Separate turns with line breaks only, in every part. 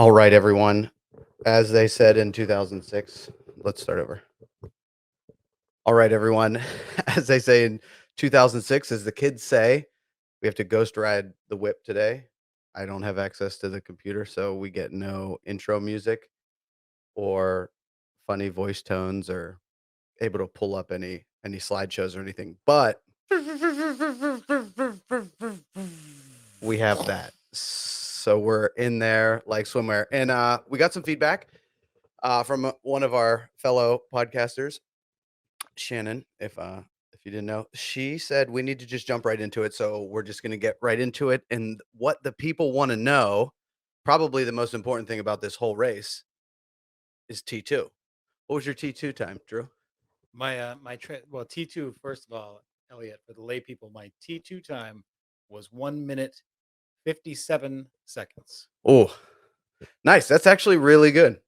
All right, everyone. As they said in 2006, let's start over. All right, everyone. As they say in 2006, as the kids say, we have to ghost ride the whip today. I don't have access to the computer, so we get no intro music or funny voice tones or able to pull up any slideshows or anything. But we have that. So we're in there like swimwear. And we got some feedback from one of our fellow podcasters, Shannon. If you didn't know, she said we need to just jump right into it. So we're just going to get right into it. And what the people want to know, probably the most important thing about this whole race, is T2. What was your T2 time, Drew?
Well, T2, first of all, Elliot, for the lay people, my T2 time was 1 minute 57 seconds.
Oh, nice. That's actually really good.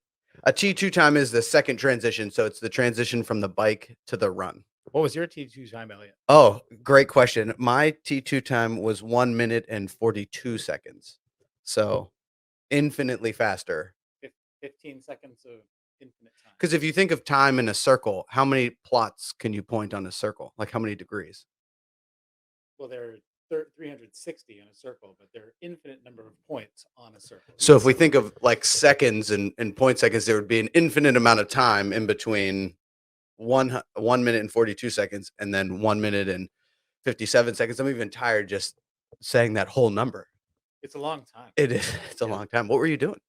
A T2 time is the second transition. So it's the transition from the bike to the run.
What was your T2 time, Elliot?
Oh, great question. My T2 time was 1 minute and 42 seconds. So infinitely faster.
15 seconds of infinite time.
Because if you think of time in a circle, how many plots can you point on a circle? Like how many degrees?
Well, there are 360 in a circle, but there are infinite number of points on a circle.
So if we think of like seconds and point seconds, there would be an infinite amount of time in between 1 minute and 42 seconds and then 1 minute and 57 seconds. I'm even tired just saying that whole number.
It's a long time.
It is. It's a long time. What were you doing?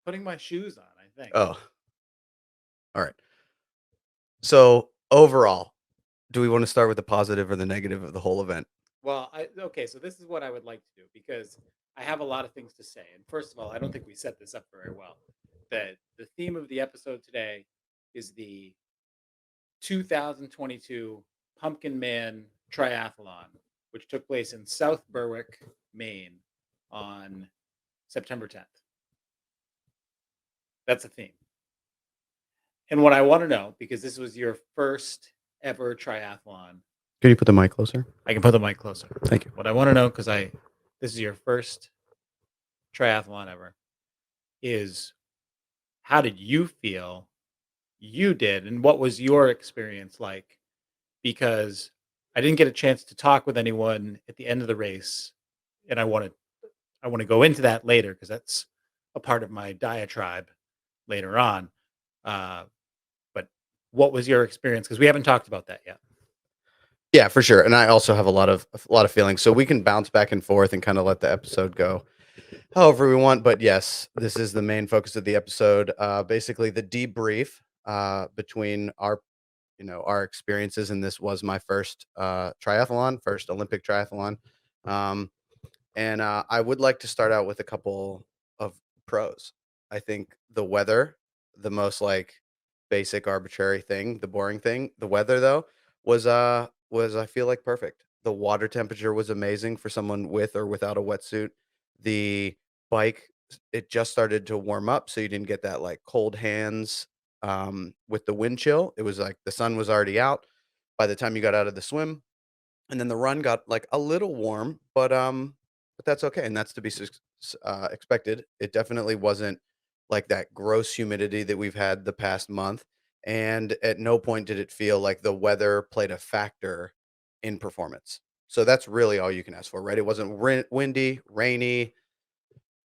Putting my shoes on, I think.
Oh, all right. So overall, do we want to start with the positive or the negative of the whole event?
Well, okay, so this is what I would like to do because I have a lot of things to say. And first of all, I don't think we set this up very well. The theme of the episode today is the 2022 Pumpkin Man Triathlon, which took place in South Berwick, Maine on September 10th. That's a theme. And what I want to know, because this was your first ever triathlon.
Can you put the mic closer?
I can put the mic closer.
Thank you.
What I want to know, because this is your first triathlon ever, is how did you feel you did, and what was your experience like? Because I didn't get a chance to talk with anyone at the end of the race, and I want to go into that later because that's a part of my diatribe later on. But what was your experience? Because we haven't talked about that yet.
Yeah, for sure. And I also have a lot of feelings, so we can bounce back and forth and kind of let the episode go however we want. But yes, this is the main focus of the episode. Basically, the debrief between our experiences, and this was my first triathlon, first Olympic triathlon. And I would like to start out with a couple of pros. I think the weather, the most like basic arbitrary thing, the boring thing, the weather though was I feel like perfect. The water temperature was amazing for someone with or without a wetsuit. The bike, it just started to warm up, so you didn't get that like cold hands with the wind chill. It was like the sun was already out by the time you got out of the swim, and then the run got like a little warm, but that's okay, and that's to be expected. It definitely wasn't like that gross humidity that we've had the past month, and at no point did it feel like the weather played a factor in performance. So that's really all you can ask for, right? It wasn't windy, rainy.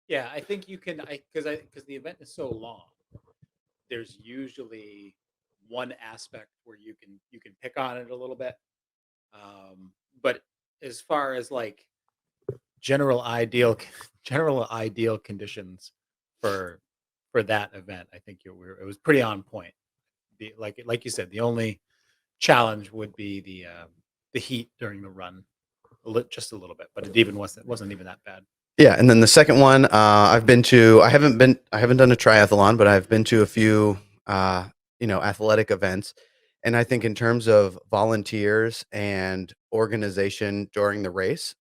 Yeah, I think you can. Because the event is so long, there's usually one aspect where you can pick on it a little bit. But as far as like general ideal general ideal conditions for that event, I think it was pretty on point. Like you said, the only challenge would be the heat during the run, just a little bit, but it wasn't even that bad.
Yeah, and then the second one, I've been to. I haven't done a triathlon, but I've been to a few, athletic events, and I think in terms of volunteers and organization during the race,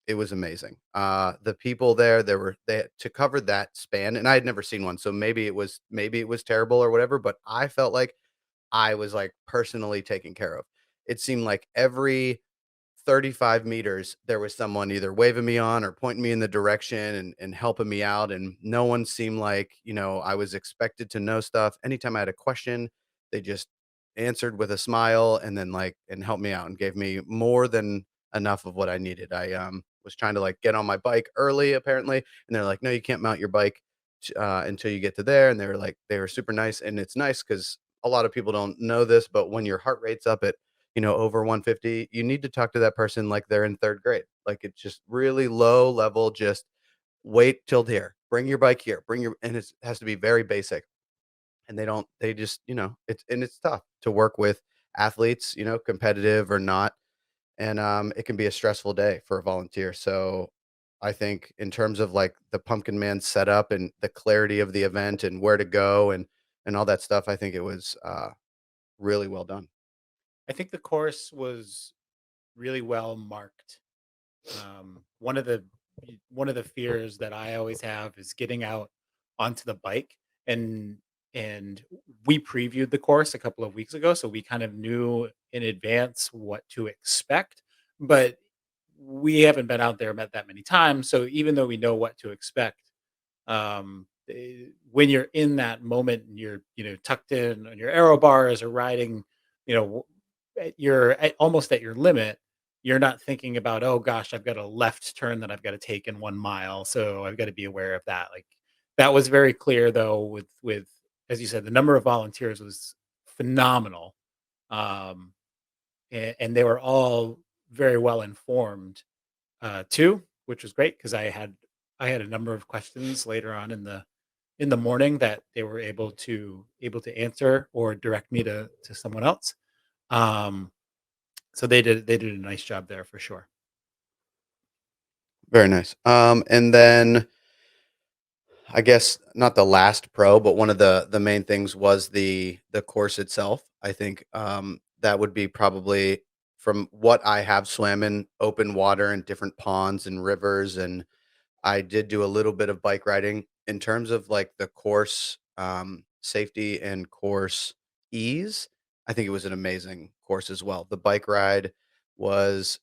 it was amazing. The people there, they to cover that span, and I had never seen one, so maybe it was terrible or whatever, but I felt like I was like personally taken care of. It seemed like every 35 meters, there was someone either waving me on or pointing me in the direction and helping me out. And no one seemed like, I was expected to know stuff. Anytime I had a question, they just answered with a smile and then and helped me out and gave me more than enough of what I needed. I was trying to get on my bike early apparently, and they're like, no, you can't mount your bike until you get to there. And they were super nice. And it's nice because a lot of people don't know this, but when your heart rate's up at over 150, you need to talk to that person like they're in third grade. Like it's just really low level. Just wait till here. Bring your bike here. And it has to be very basic. And they just, it's tough to work with athletes, competitive or not. And it can be a stressful day for a volunteer. So I think in terms of the Pumpkin Man setup and the clarity of the event and where to go and all that stuff, I think it was really well done.
I think the course was really well marked. One of the fears that I always have is getting out onto the bike, and and we previewed the course a couple of weeks ago, so we kind of knew in advance what to expect. But we haven't been out there met that many times, so even though we know what to expect, when you're in that moment and you're tucked in on your aero bars or riding, almost at your limit, you're not thinking about, oh gosh, I've got a left turn that I've got to take in 1 mile, so I've got to be aware of that. Like that was very clear though, with as you said, the number of volunteers was phenomenal, um, and they were all very well informed too, which was great because I had a number of questions later on in the morning that they were able to answer or direct me to someone else. Um, so they did a nice job there for sure.
Very nice. And then I guess not the last pro, but one of the main things was the course itself. I think that would be probably from what I have swam in open water and different ponds and rivers, and I did do a little bit of bike riding in terms of the course safety and course ease. I think it was an amazing course as well. The bike ride was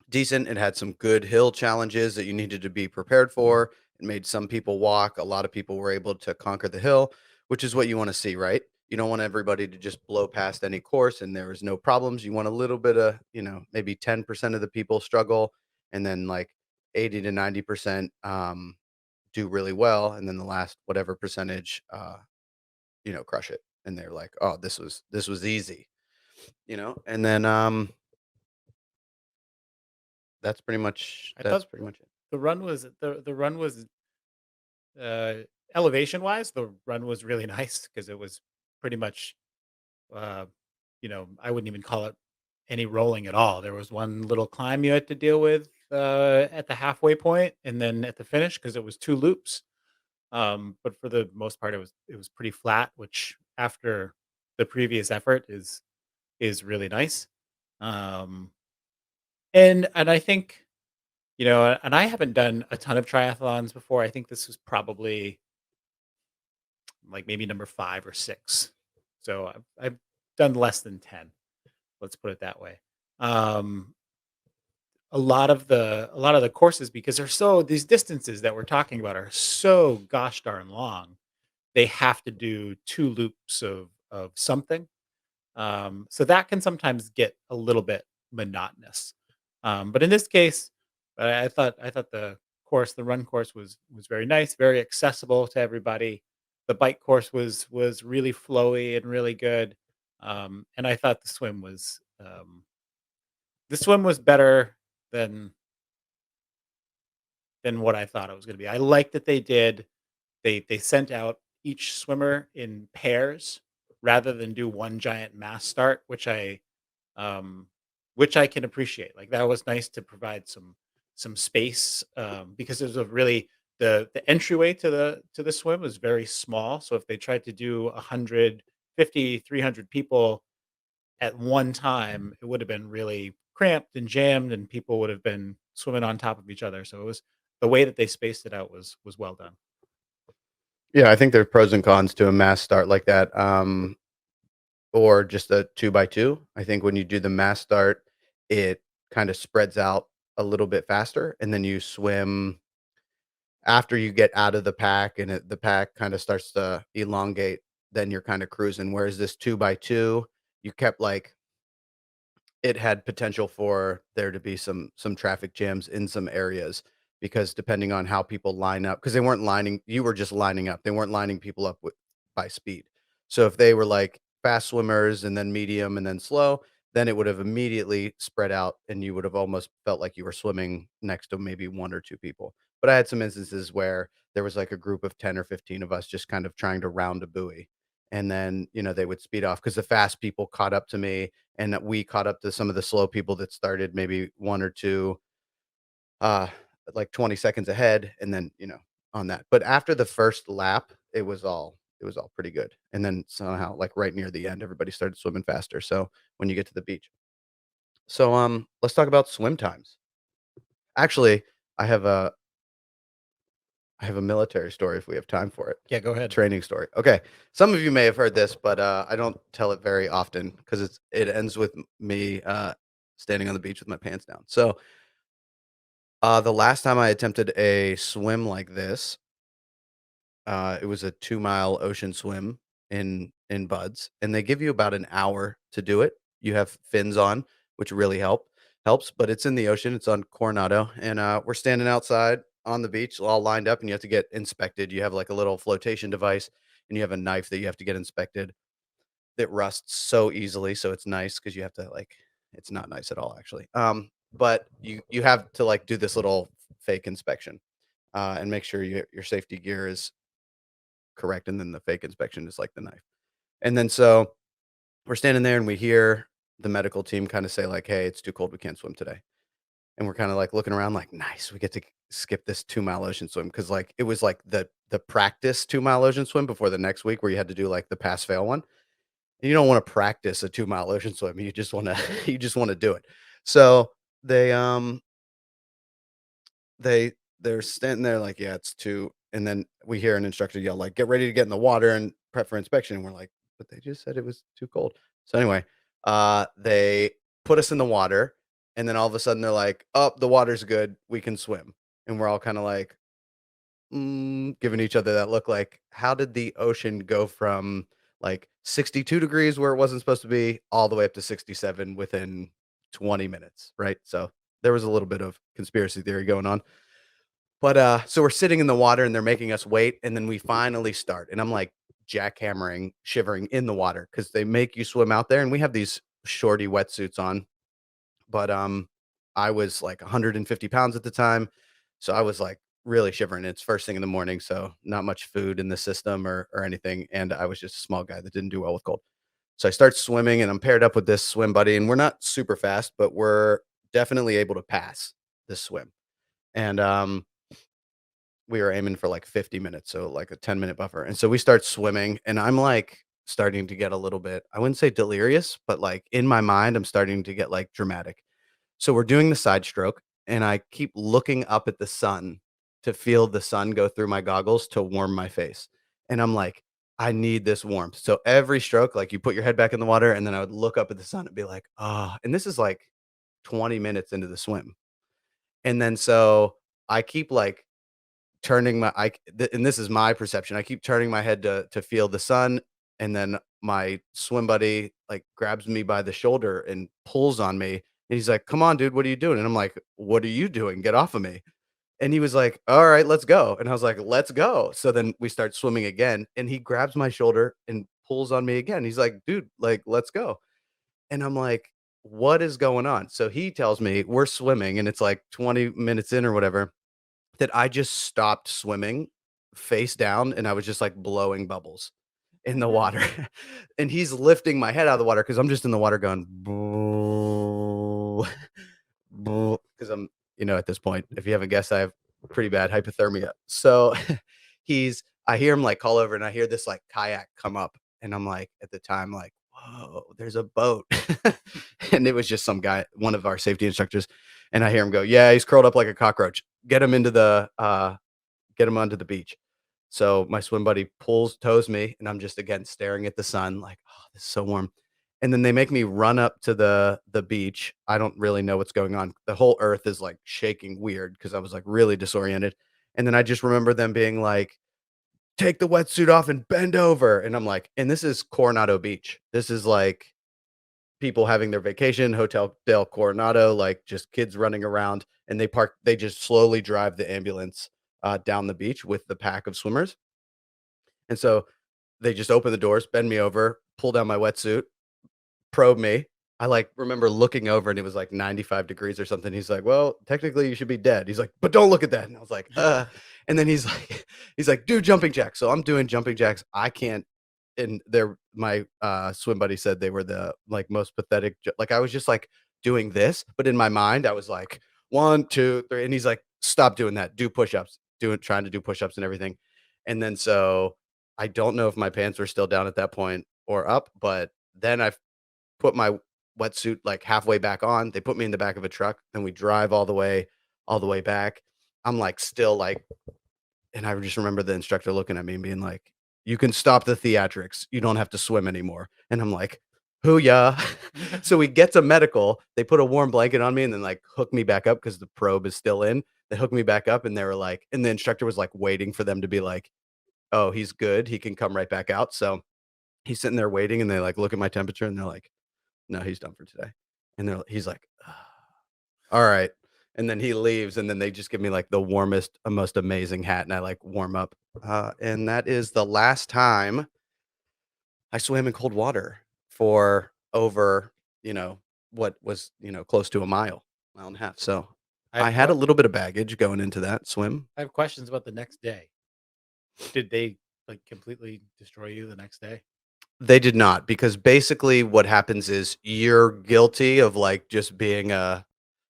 decent. It had some good hill challenges that you needed to be prepared for. It made some people walk. A lot of people were able to conquer the hill, which is what you want to see, right? You don't want everybody to just blow past any course and there was no problems. You want a little bit of, maybe 10% of the people struggle and then 80 to 90% do really well. And then the last whatever percentage, crush it. And they're like, oh, this was easy, and then
I
that's
thought
pretty much it.
the run was uh, elevation wise, the run was really nice because it was pretty much uh, I wouldn't even call it any rolling at all. There was one little climb you had to deal with at the halfway point, and then at the finish because it was two loops. But for the most part, it was pretty flat, which after the previous effort is really nice. Um, and I think and I haven't done a ton of triathlons before. I think this was probably like maybe number 5 or 6. So I've done less than 10. Let's put it that way. Um, a lot of the courses, because they're so these distances that we're talking about are so gosh darn long. They have to do two loops of something. So that can sometimes get a little bit monotonous. But in this case, I thought the run course was very nice, very accessible to everybody. The bike course was really flowy and really good. And I thought the swim was better than than what I thought it was going to be. I like that they sent out each swimmer in pairs rather than do one giant mass start, um, which I can appreciate. Like that was nice to provide some space, because there's a really the entryway to the swim was very small. So if they tried to do 150, 300 people at one time, it would have been really cramped and jammed, and people would have been swimming on top of each other. So it was the way that they spaced it out was well done.
Yeah, I think there's pros and cons to a mass start like that, or just a 2 by 2. I think when you do the mass start, it kind of spreads out a little bit faster, and then you swim after you get out of the pack and the pack kind of starts to elongate, then you're kind of cruising. Whereas this 2x2, you kept like it had potential for there to be some traffic jams in some areas because depending on how people line up, because they weren't lining, you were just lining up. They weren't lining people up with by speed. So if they were like fast swimmers and then medium and then slow, then it would have immediately spread out and you would have almost felt like you were swimming next to maybe one or two people. But I had some instances where there was like a group of 10 or 15 of us just kind of trying to round a buoy. And then, they would speed off because the fast people caught up to me and that we caught up to some of the slow people that started maybe 1 or 2, uh, like 20 seconds ahead, and then, on that. But after the first lap, it was all pretty good. And then somehow, like, right near the end, everybody started swimming faster, so when you get to the beach. So, let's talk about swim times. Actually, I have a I have a military story if we have time for it.
Yeah, go ahead.
Training story. Okay. Some of you may have heard this, but I don't tell it very often because it ends with me standing on the beach with my pants down. So the last time I attempted a swim like this, it was a 2-mile ocean swim in buds, and they give you about an hour to do it. You have fins on, which really helps, but it's in the ocean. It's on Coronado, and we're standing outside on the beach, all lined up, and you have to get inspected. You have like a little flotation device, and you have a knife that you have to get inspected. That rusts so easily, so it's nice because you have to like. It's not nice at all, actually. But you have to like do this little fake inspection and make sure your safety gear is correct, and then the fake inspection is like the knife. And then so we're standing there and we hear the medical team kind of say like, "Hey, it's too cold. We can't swim today." And we're kind of like looking around like, "Nice. We get to skip this 2-mile ocean swim." Cause like it was like the practice 2-mile ocean swim before the next week where you had to do like the pass fail one. And you don't want to practice a 2-mile ocean swim. You just want to you just want to do it. So they they're standing there like, "Yeah, it's 2." And then we hear an instructor yell like, "Get ready to get in the water and prep for inspection." And we're like, "But they just said it was too cold." So anyway, they put us in the water, and then all of a sudden they're like, "Oh, the water's good. We can swim." And we're all kind of like, giving each other that look like, how did the ocean go from like 62 degrees where it wasn't supposed to be all the way up to 67 within 20 minutes, right? So there was a little bit of conspiracy theory going on. But, so we're sitting in the water and they're making us wait, and then we finally start, and I'm, like, jackhammering, shivering in the water because they make you swim out there, and we have these shorty wetsuits on, but, I was, like, 150 pounds at the time, so I was, like, really shivering. It's first thing in the morning, so not much food in the system or anything, and I was just a small guy that didn't do well with cold. So I start swimming, and I'm paired up with this swim buddy, and we're not super fast, but we're definitely able to pass this swim, and, we were aiming for like 50 minutes, so like a 10-minute buffer. And so we start swimming and I'm like starting to get a little bit, I wouldn't say delirious, but like in my mind, I'm starting to get like dramatic. So we're doing the side stroke and I keep looking up at the sun to feel the sun go through my goggles to warm my face. And I'm like, I need this warmth. So every stroke, like you put your head back in the water and then I would look up at the sun and be like, ah, and this is like 20 minutes into the swim. And then so I keep like turning my and this is my perception, I keep turning my head to feel the sun, and then my swim buddy, like, grabs me by the shoulder and pulls on me, and he's like, "Come on, dude, what are you doing?" And I'm like, "What are you doing? Get off of me." And he was like, "Alright, let's go." And I was like, "Let's go." So then we start swimming again, and he grabs my shoulder and pulls on me again. He's like, "Dude, like, let's go." And I'm like, "What is going on?" So he tells me we're swimming, and it's like 20 minutes in or whatever, that I just stopped swimming face down and I was just like blowing bubbles in the water. And he's lifting my head out of the water because I'm just in the water going because I'm, at this point, if you haven't guessed, I have pretty bad hypothermia. So I hear him like call over and I hear this like kayak come up. And I'm like, at the time, like, whoa, there's a boat. And it was just some guy, one of our safety instructors. And I hear him go, yeah, he's curled up like a cockroach. Get him onto the beach. So my swim buddy tows me, and I'm just again staring at the sun, like, oh, this is so warm. and then they make me run up to the beach. I don't really know what's going on. The whole earth is like shaking weird because I was like really disoriented. And then I just remember them being like, take the wetsuit off and bend over. And I'm like, and this is Coronado Beach. This is like people having their vacation, Hotel del Coronado, like just kids running around. And they just slowly drive the ambulance down the beach with the pack of swimmers. And so they just open the doors, bend me over, pull down my wetsuit, probe me. I, like, remember looking over and it was, like, 95 degrees or something. He's like, "Well, technically, you should be dead." He's like, "But don't look at that." And I was like, And then he's like he's like, "Do jumping jacks." So I'm doing jumping jacks. I can't and they're my, swim buddy said they were the, like, most pathetic like, I was just, like, doing this, but in my mind, I was like, 1, 2, 3, and he's like, "Stop doing that. Do push-ups." Doing trying to do push-ups and everything. And then so I don't know if my pants were still down at that point or up, but then I put my wetsuit, like, halfway back on. They put me in the back of a truck, then we drive all the way back. I'm, like, still, like and I just remember the instructor looking at me and being like, "You can stop the theatrics. You don't have to swim anymore." And I'm like, "Hoo-yah." So we get to medical, they put a warm blanket on me and then, like, hook me back up because the probe is still in. They hook me back up and they were like and the instructor was, like, waiting for them to be like, "Oh, he's good. He can come right back out." So he's sitting there waiting and they, like, look at my temperature and they're like, "No, he's done for today." And he's like, "Alright." And then he leaves, and then they just give me, like, the warmest, most amazing hat, and I, like, warm up. And that is the last time I swam in cold water for over, you know, what was, close to a mile and a half. So,
I
I
have
had a little bit of baggage going into that swim.
I have questions about the next day. Did they, like, completely destroy you the next day?
They did not, because basically what happens is you're guilty of, like, just being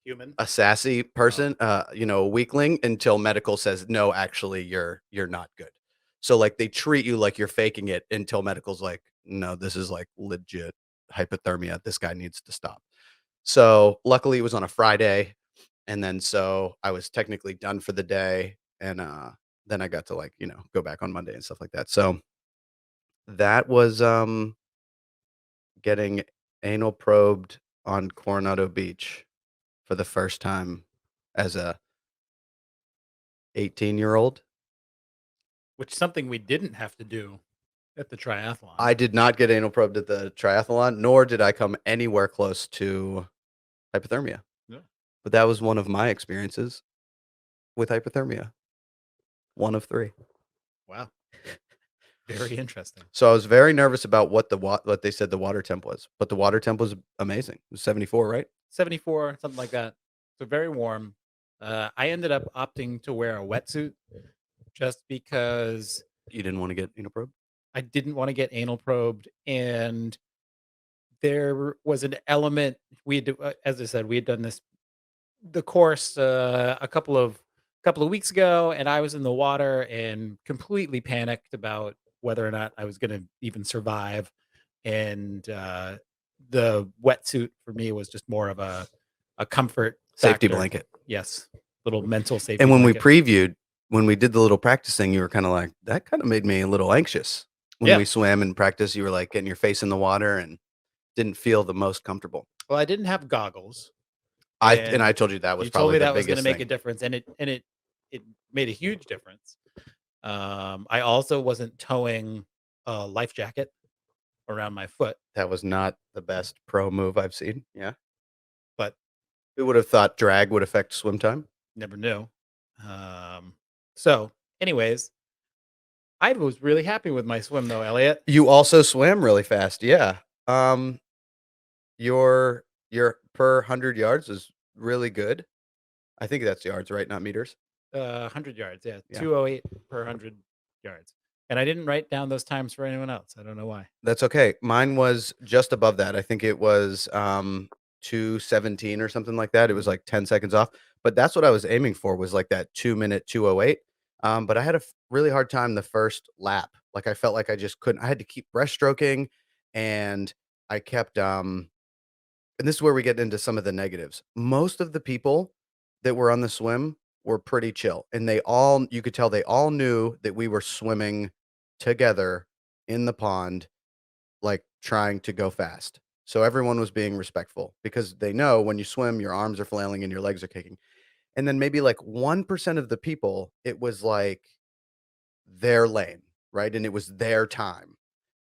Human?
a sassy
Oh.
person, a weakling until medical says, "No, actually, you're not good." So, like, they treat you like you're faking it until medical's like, "No, this is, like, legit hypothermia. This guy needs to stop." So, luckily, it was on a Friday, and then so I was technically done for the day, and, then I got to, like, go back on Monday and stuff like that. So, that was, getting anal probed on Coronado Beach for the first time as a 18-year-old.
Which something we didn't have to do at the triathlon.
I did not get anal probed at the triathlon, nor did I come anywhere close to hypothermia,
Yeah.
but that was one of my experiences with hypothermia, 1 of 3.
Wow. Very interesting.
So I was very nervous about what they said the water temp was, but the water temp was amazing. It was 74, right?
74, something like that. So very warm. I ended up opting to wear a wetsuit just because
You didn't wanna get anal probed?
I didn't want to get anal probed, and there was an element as I said, we had done the course a couple of weeks ago, and I was in the water and completely panicked about whether or not I was going to even survive. And the wetsuit for me was just more of a comfort
Safety
factor.
blanket.
Yes, little mental safety
And
blanket.
when we did the little practice thing, you were kinda like, "That kinda made me a little anxious." When
Yeah.
we swam and practice, you were, like, getting your face in the water and didn't feel the most comfortable.
Well, I didn't have goggles,
I
and
told you that was
you told
probably
me
the
that was going to
biggest
make a
thing.
difference, and it made a huge difference. I also wasn't towing a life jacket around my foot,
That was not the best pro move I've seen, yeah.
but
Who would have thought drag would affect swim time?
never knew. Um, so, anyways, I was really happy with my swim though, Elliot.
You also swam really fast, yeah. Um, your per 100 yards is really good. I think that's yards, right? Not meters?
100 yards, yeah,
Yeah.
208 per 100 yards. And I didn't write down those times for anyone else. I don't know why.
That's okay. Mine was just above that. I think it was, 2:17 or something like that. It was,
Mm.
like, 10 seconds off, but that's what I was aiming for was, like, that 2-minute 2:08. But I had a really hard time the first lap. Like, I felt like I just couldn't I had to keep breaststroking, and I kept, and this is where we get into some of the negatives. Most of the people that were on the swim were pretty chill, and you could tell they all knew that we were swimming together in the pond, like, trying to go fast. So everyone was being respectful because they know when you swim, your arms are flailing and your legs are kicking. And then maybe like 1% of the people, it was like their lane, right? And it was their time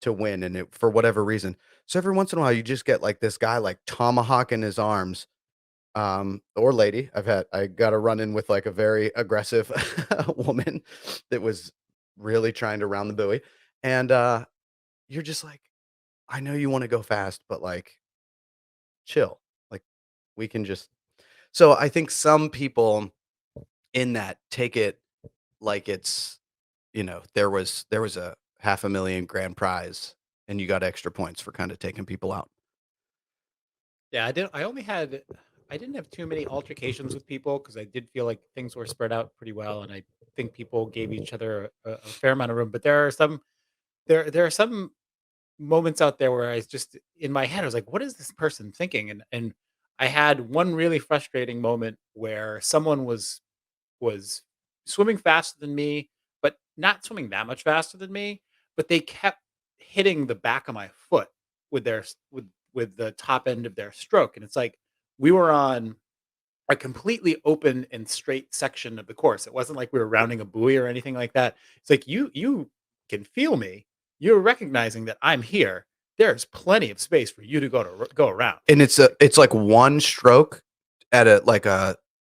to win and it for whatever reason. So every once in a while you just get like this guy like tomahawking his arms or lady. I got a run in with like a very aggressive woman that was really trying to round the buoy. And you're just like, I know you want to go fast, but like chill. Like we can just so I think some people in that take it like it's, there was a half a million grand prize and you got extra points for kind of taking people out.
Yeah, I didn't. I only had. I didn't have too many altercations with people because I did feel like things were spread out pretty well, and I think people gave each other a fair amount of room. But there are some. There are some moments out there where I was just in my head. I was like, "What is this person thinking?" And I had one really frustrating moment where someone was swimming faster than me, but not swimming that much faster than me. But they kept hitting the back of my foot with with the top end of their stroke, and it's like we were on a completely open and straight section of the course. It wasn't like we were rounding a buoy or anything like that. It's like you can feel me. You're recognizing that I'm here. There's plenty of space for you to go around.
And it's like one stroke at a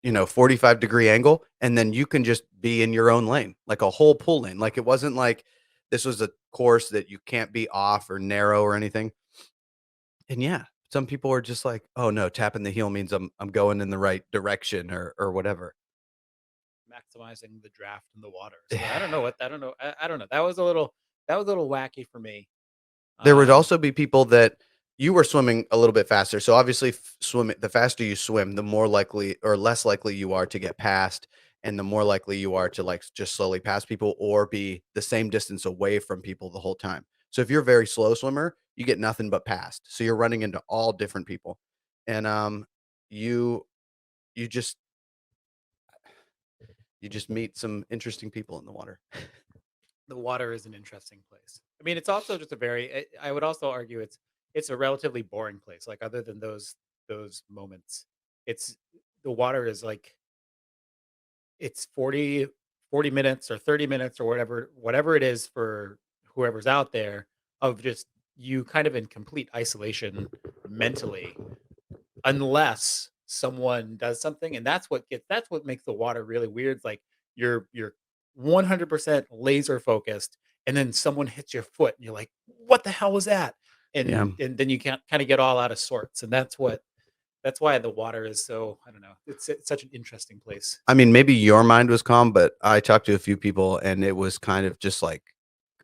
45-degree angle, and then you can just be in your own lane, like a whole pool lane. Like it wasn't like this was a course that you can't be off or narrow or anything. And yeah, some people are just like, "Oh no, tapping the heel means I'm going in the right direction or whatever."
Maximizing the draft in the water. So I don't know what I don't know. I don't know. That was a little wacky for me.
There would
Um,
also be people that you were swimming a little bit faster. So obviously, swimming the faster you swim, the more likely or less likely you are to get past, and the more likely you are to like just slowly pass people or be the same distance away from people the whole time. So if you're a very slow swimmer, you get nothing but passed. So you're running into all different people, and you you just you just meet some interesting people in the water.
the water is an interesting place. I mean, it's also just a very. I would also argue it's a relatively boring place. Like other than those moments, it's the water is like it's 40 minutes or 30 minutes or whatever it is for whoever's out there of just you kind of in complete isolation mentally unless someone does something, and that's what makes the water really weird. It's like you're 100% laser focused, and then someone hits your foot, and you're like, "What the hell was that?"
Yeah.
And then you can't kind of get all out of sorts, and that's why the water is so I don't know. It's such an interesting place.
I mean, maybe your mind was calm, but I talked to a few people and it was kind of just like,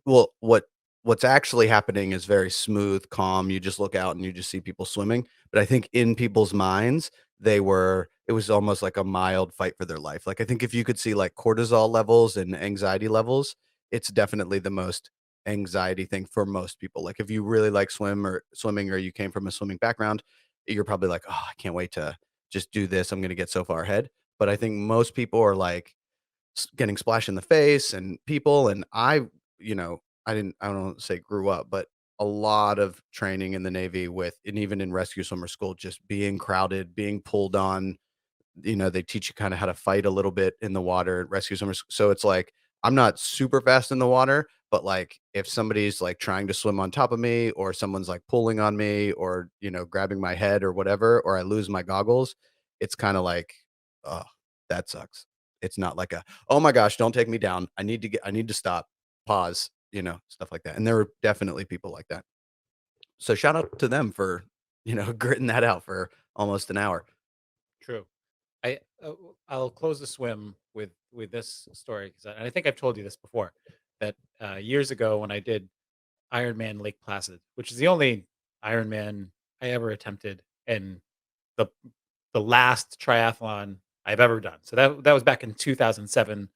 well, what's actually happening is very smooth, calm. You just look out and you just see people swimming. But I think in people's minds, it was almost like a mild fight for their life. Like I think if you could see like cortisol levels and anxiety levels, it's definitely the most anxiety thing for most people. Like if you really like swimming or you came from a swimming background, you're probably like, oh, I can't wait to just do this. I'm gonna get so far ahead. But I think most people are like getting splashed in the face and people and I don't wanna say grew up, but a lot of training in the Navy with and even in rescue swimmer school, just being crowded, being pulled on, they teach you kinda how to fight a little bit in the water at rescue swimmers. So it's like, I'm not super fast in the water, but, like, if somebody's, like, trying to swim on top of me or someone's, like, pulling on me or, grabbing my head or whatever, or I lose my goggles, it's kinda like, "Oh, that sucks." It's not like a, "Oh my gosh, don't take me down. I need to stop, pause," stuff like that, and there were definitely people like that. So shout out to them for, gritting that out for almost an hour.
True. I'll close the swim with this story because I think I've told you this before that years ago when I did Ironman Lake Placid, which is the only Ironman I ever attempted, and the the last triathlon I've ever done. So that was back in 2007.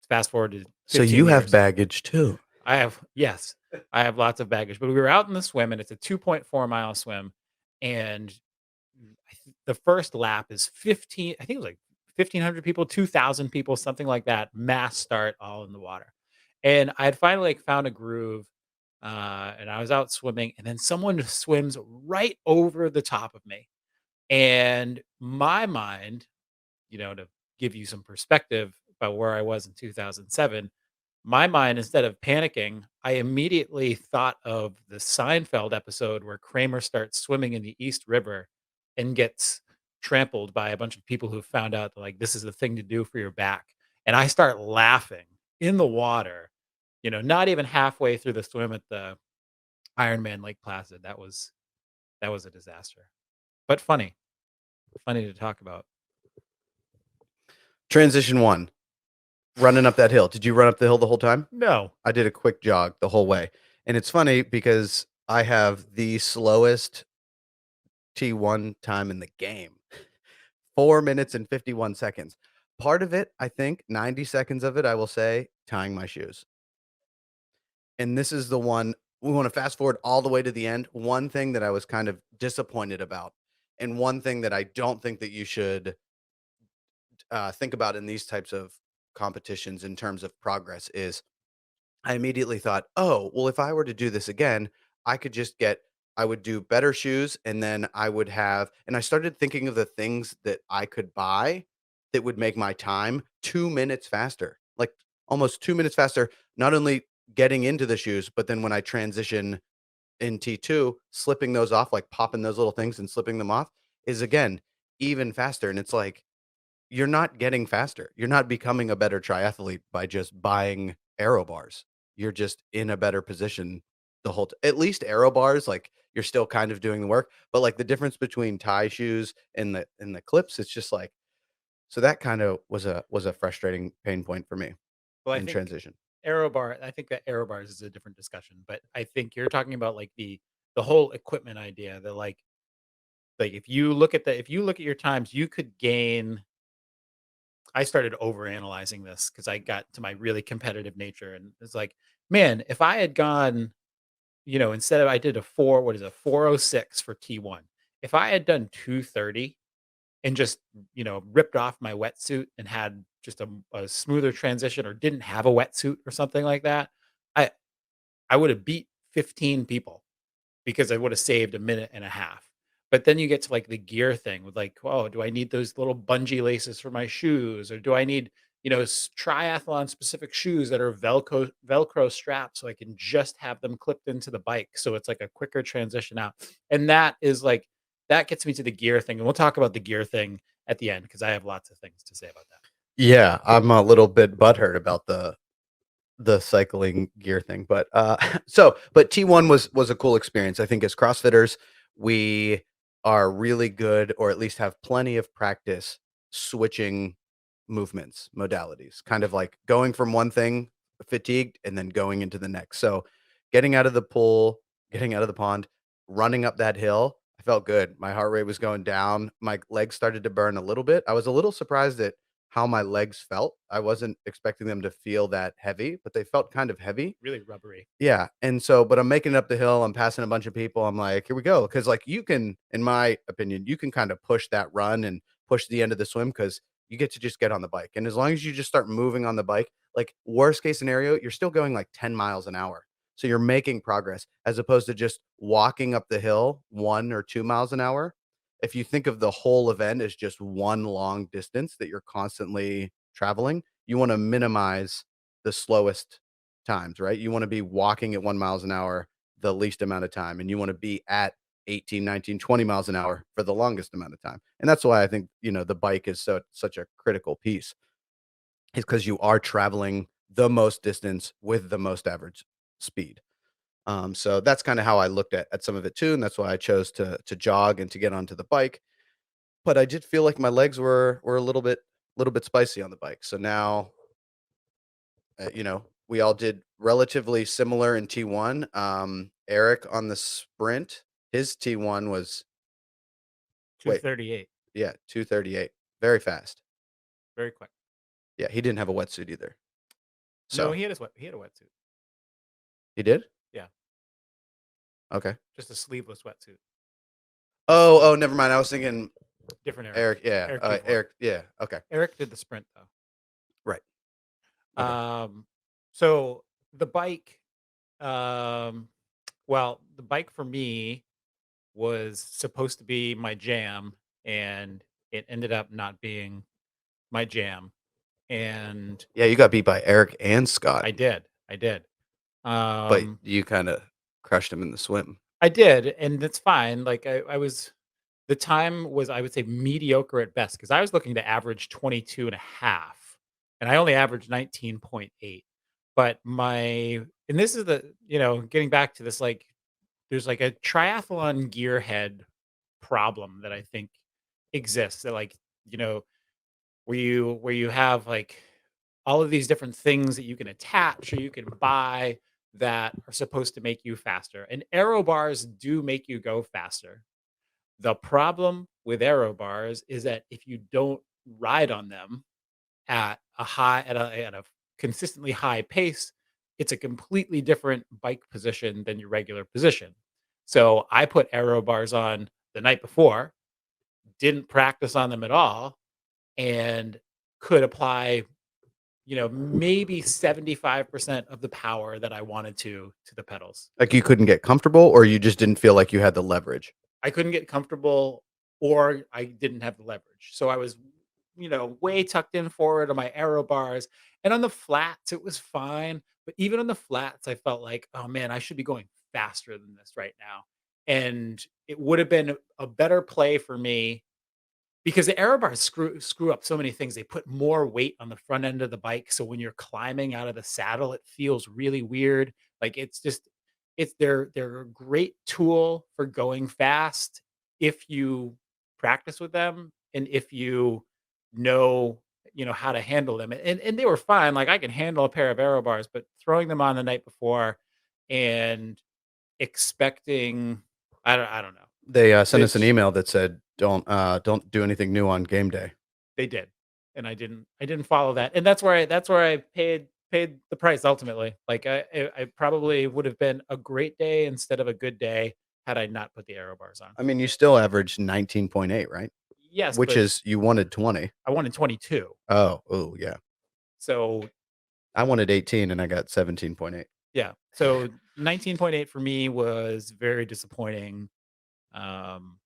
Fast forward to
So
15
you have
years.
baggage too.
I have yes, I have lots of baggage. But we were out in the swim, and it's a 2.4 mile swim, and the first lap is 15. I think it was like 1,500 people, 2,000 people, something like that. Mass start all in the water, and I had finally like found a groove and I was out swimming, and then someone swims right over the top of me. And my mind, to give you some perspective about where I was in 2007, my mind, instead of panicking, I immediately thought of the Seinfeld episode where Kramer starts swimming in the East River and gets trampled by a bunch of people who found out that, like, this is the thing to do for your back. And I start laughing in the water, not even halfway through the swim at the Ironman Lake Placid. That was a disaster, but funny to talk about.
Transition one, running up that hill. Did you run up the hill the whole time?
No,
I did a quick jog the whole way. And it's funny because I have the slowest T1 time in the game. 4 minutes and 51 seconds. Part of it, I think, 90 seconds of it, I will say, tying my shoes. And this is the one we want to fast forward all the way to the end. One thing that I was kind of disappointed about, and one thing that I don't think that you should think about in these types of competitions in terms of progress is I immediately thought, oh, well, if I were to do this again, I could just I would do better shoes and then I would have, and I started thinking of the things that I could buy that would make my time 2 minutes faster, like almost 2 minutes faster, not only getting into the shoes, but then when I transition in T2, slipping those off, like popping those little things and slipping them off is again even faster. And it's like, you're not getting faster. You're not becoming a better triathlete by just buying aero bars. You're just in a better position the whole at least aero bars, like, you're still kind of doing the work, but, like, the difference between tie shoes and the clips, it's just like so that kinda was a frustrating pain point for me
well, I
in
think
transition.
I think that aero bars is a different discussion, but I think you're talking about, like, the whole equipment idea that, like, if you look at your times, you could gain. I started overanalyzing this because I got to my really competitive nature, and it's like, man, if I had gone, instead of I did a 406 for T1, if I had done 230 and just, ripped off my wetsuit and had just a smoother transition, or didn't have a wetsuit or something like that, I I would have beat 15 people because I would have saved a minute and a half. But then you get to, like, the gear thing with, like, oh, do I need those little bungee laces for my shoes, or do I need, triathlon specific shoes that are Velcro straps so I can just have them clipped into the bike so it's like a quicker transition out. And that gets me to the gear thing, and we'll talk about the gear thing at the end because I have lots of things to say about that.
Yeah, I'm a little bit butthurt about the cycling gear thing, but, but T1 was a cool experience. I think as CrossFitters, we are really good or at least have plenty of practice switching movements, modalities, kind of like going from one thing fatigued and then going into the next. So, getting out of the pool, getting out of the pond, running up that hill, I felt good. My heart rate was going down. My legs started to burn a little bit. I was a little surprised at how my legs felt. I wasn't expecting them to feel that heavy, but they felt kind of heavy.
Really rubbery.
Yeah, and so but I'm making it up the hill, I'm passing a bunch of people, I'm like, "Here we go," because like, you can in my opinion, you can kinda push that run and push the end of the swim because you get to just get on the bike, and as long as you just start moving on the bike, like, worst case scenario, you're still going, like, 10 miles an hour, so you're making progress as opposed to just walking up the hill 1 or 2 miles an hour. If you think of the whole event as just one long distance that you're constantly traveling, you wanna minimize the slowest times, right? You wanna be walking at 1 miles an hour the least amount of time, and you wanna be at 18, 19, 20 miles an hour for the longest amount of time. And that's why I think, the bike is such a critical piece, is because you are traveling the most distance with the most average speed. So that's kinda how I looked at some of it too, and that's why I chose to jog and to get onto the bike. But I did feel like my legs were a little bit spicy on the bike. So now we all did relatively similar in T1. Eric on the sprint, his T1 was wait,
238.
yeah, 2:38, very fast.
Very quick.
Yeah, he didn't have a wetsuit either.
No,
So
he had a wetsuit.
he did?
Yeah,
Okay.
just a sleeveless wetsuit.
Oh, never mind. I was thinking
Different Eric.
Eric. Yeah,
Eric T4.
Eric. Yeah. Okay.
Eric did the sprint though.
Right. Okay.
So the bike. Um, well, the bike for me was supposed to be my jam, and it ended up not being my jam. And
Yeah, you got beat by Eric and Scott,
I did.
but
Um,
you kinda crushed him in the swim.
I did, and that's fine. Like I was the time was, I would say, mediocre at best because I was looking to average 22 and a half, and I only averaged 19.8. But my and this is getting back to this, like, there's like a triathlon gearhead problem that I think exists that, like, you know, where you have like all of these different things that you can attach or you can buy that are supposed to make you faster. And aero bars do make you go faster. The problem with aero bars is that if you don't ride on them at a consistently high pace, it's a completely different bike position than your regular position. So I put aero bars on the night before, didn't practice on them at all, and could apply, maybe 75% of the power that I wanted to the pedals.
Like, you couldn't get comfortable, or you just didn't feel like you had the leverage?
I couldn't get comfortable or I didn't have the leverage. So I was, way tucked in forward on my aero bars. And on the flats, it was fine. But even on the flats, I felt like, oh man, I should be going faster than this right now. And it would have been a better play for me because the aero bars screw up so many things. They put more weight on the front end of the bike, so when you're climbing out of the saddle, it feels really weird. Like, they're a great tool for going fast if you practice with them and if know, how to handle them. And they were fine. Like, I can handle a pair of aero bars, but throwing them on the night before and expecting, I don't know.
They, sent us an
It's
email that said, don't do anything new on game day."
They did, and I didn't follow that, and that's where I paid the price ultimately. Like, I probably would have been a great day instead of a good day had I not put the aero bars on.
I mean, you still averaged 19.8, right?
Yes,
Which
but
is you wanted 20.
I won in 22.
Oh, oh, yeah.
So,
I wanted 18 and I got 17.8.
yeah. So 19.8 for me was very disappointing. Um,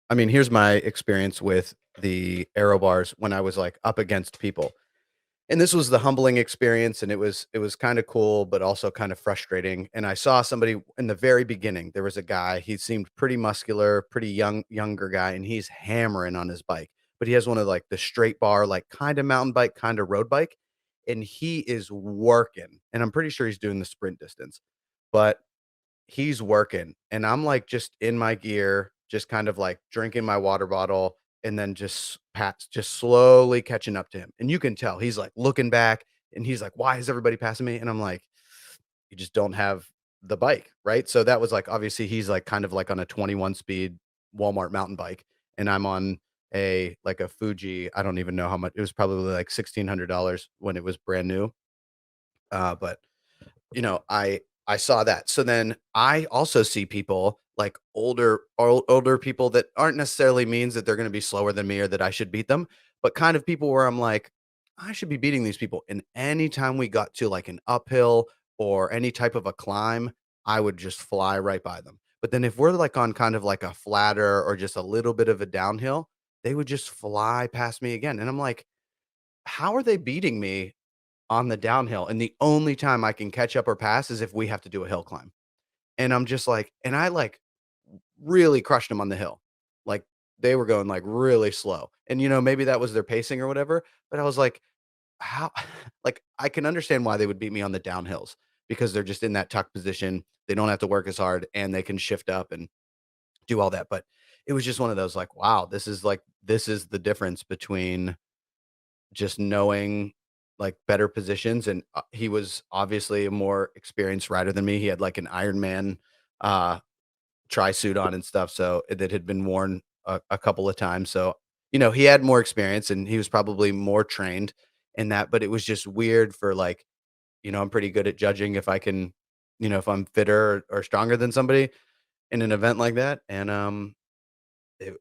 I mean, here's my experience with the aero bars when I was, like, up against people. And this was the humbling experience, and it was kinda cool, but also kind of frustrating, and I saw somebody in the very beginning, there was a guy, he seemed pretty muscular, pretty younger guy, and he's hammering on his bike, but he has one of, like, the straight bar, like, kinda mountain bike, kinda road bike, and he is working, and I'm pretty sure he's doing the sprint distance, but he's working, and I'm, like, just in my gear, just kind of, like, drinking my water bottle, and then just slowly catching up to him, and you can tell he's, like, looking back, and he's like, "Why is everybody passing me?" And I'm like, "You just don't have the bike," right? So that was, like, obviously, he's, like, kind of, like, on a 21 speed Walmart mountain bike, and I'm on a Fuji. I don't even know how much it was, probably, like, $1,600 when it was brand new, but I saw that. So then I also see people like older people that aren't necessarily means that they're gonna be slower than me or that I should beat them, but kind of people where I'm like, I should be beating these people. And anytime we got to like an uphill or any type of a climb, I would just fly right by them. But then if we're like on kind of like a flatter or just a little bit of a downhill, they would just fly past me again. And I'm like, how are they beating me on the downhill, and the only time I can catch up or pass is if we have to do a hill climb. And I'm just like and I, like, really crushed them on the hill. Like, they were going, like, really slow. And, maybe that was their pacing or whatever, but I was like, "How" like, I can understand why they would beat me on the downhills because they're just in that tuck position. They don't have to work as hard, and they can shift up and do all that, but it was just one of those, like, wow, this is the difference between just knowing, like, better positions, and, he was obviously a more experienced rider than me. He had, like, an Ironman, uh, tri-suit on and stuff, so that had been worn a couple of times, so, he had more experience, and he was probably more trained in that, but it was just weird for, like, I'm pretty good at judging if I can if I'm fitter or stronger than somebody in an event like that, and,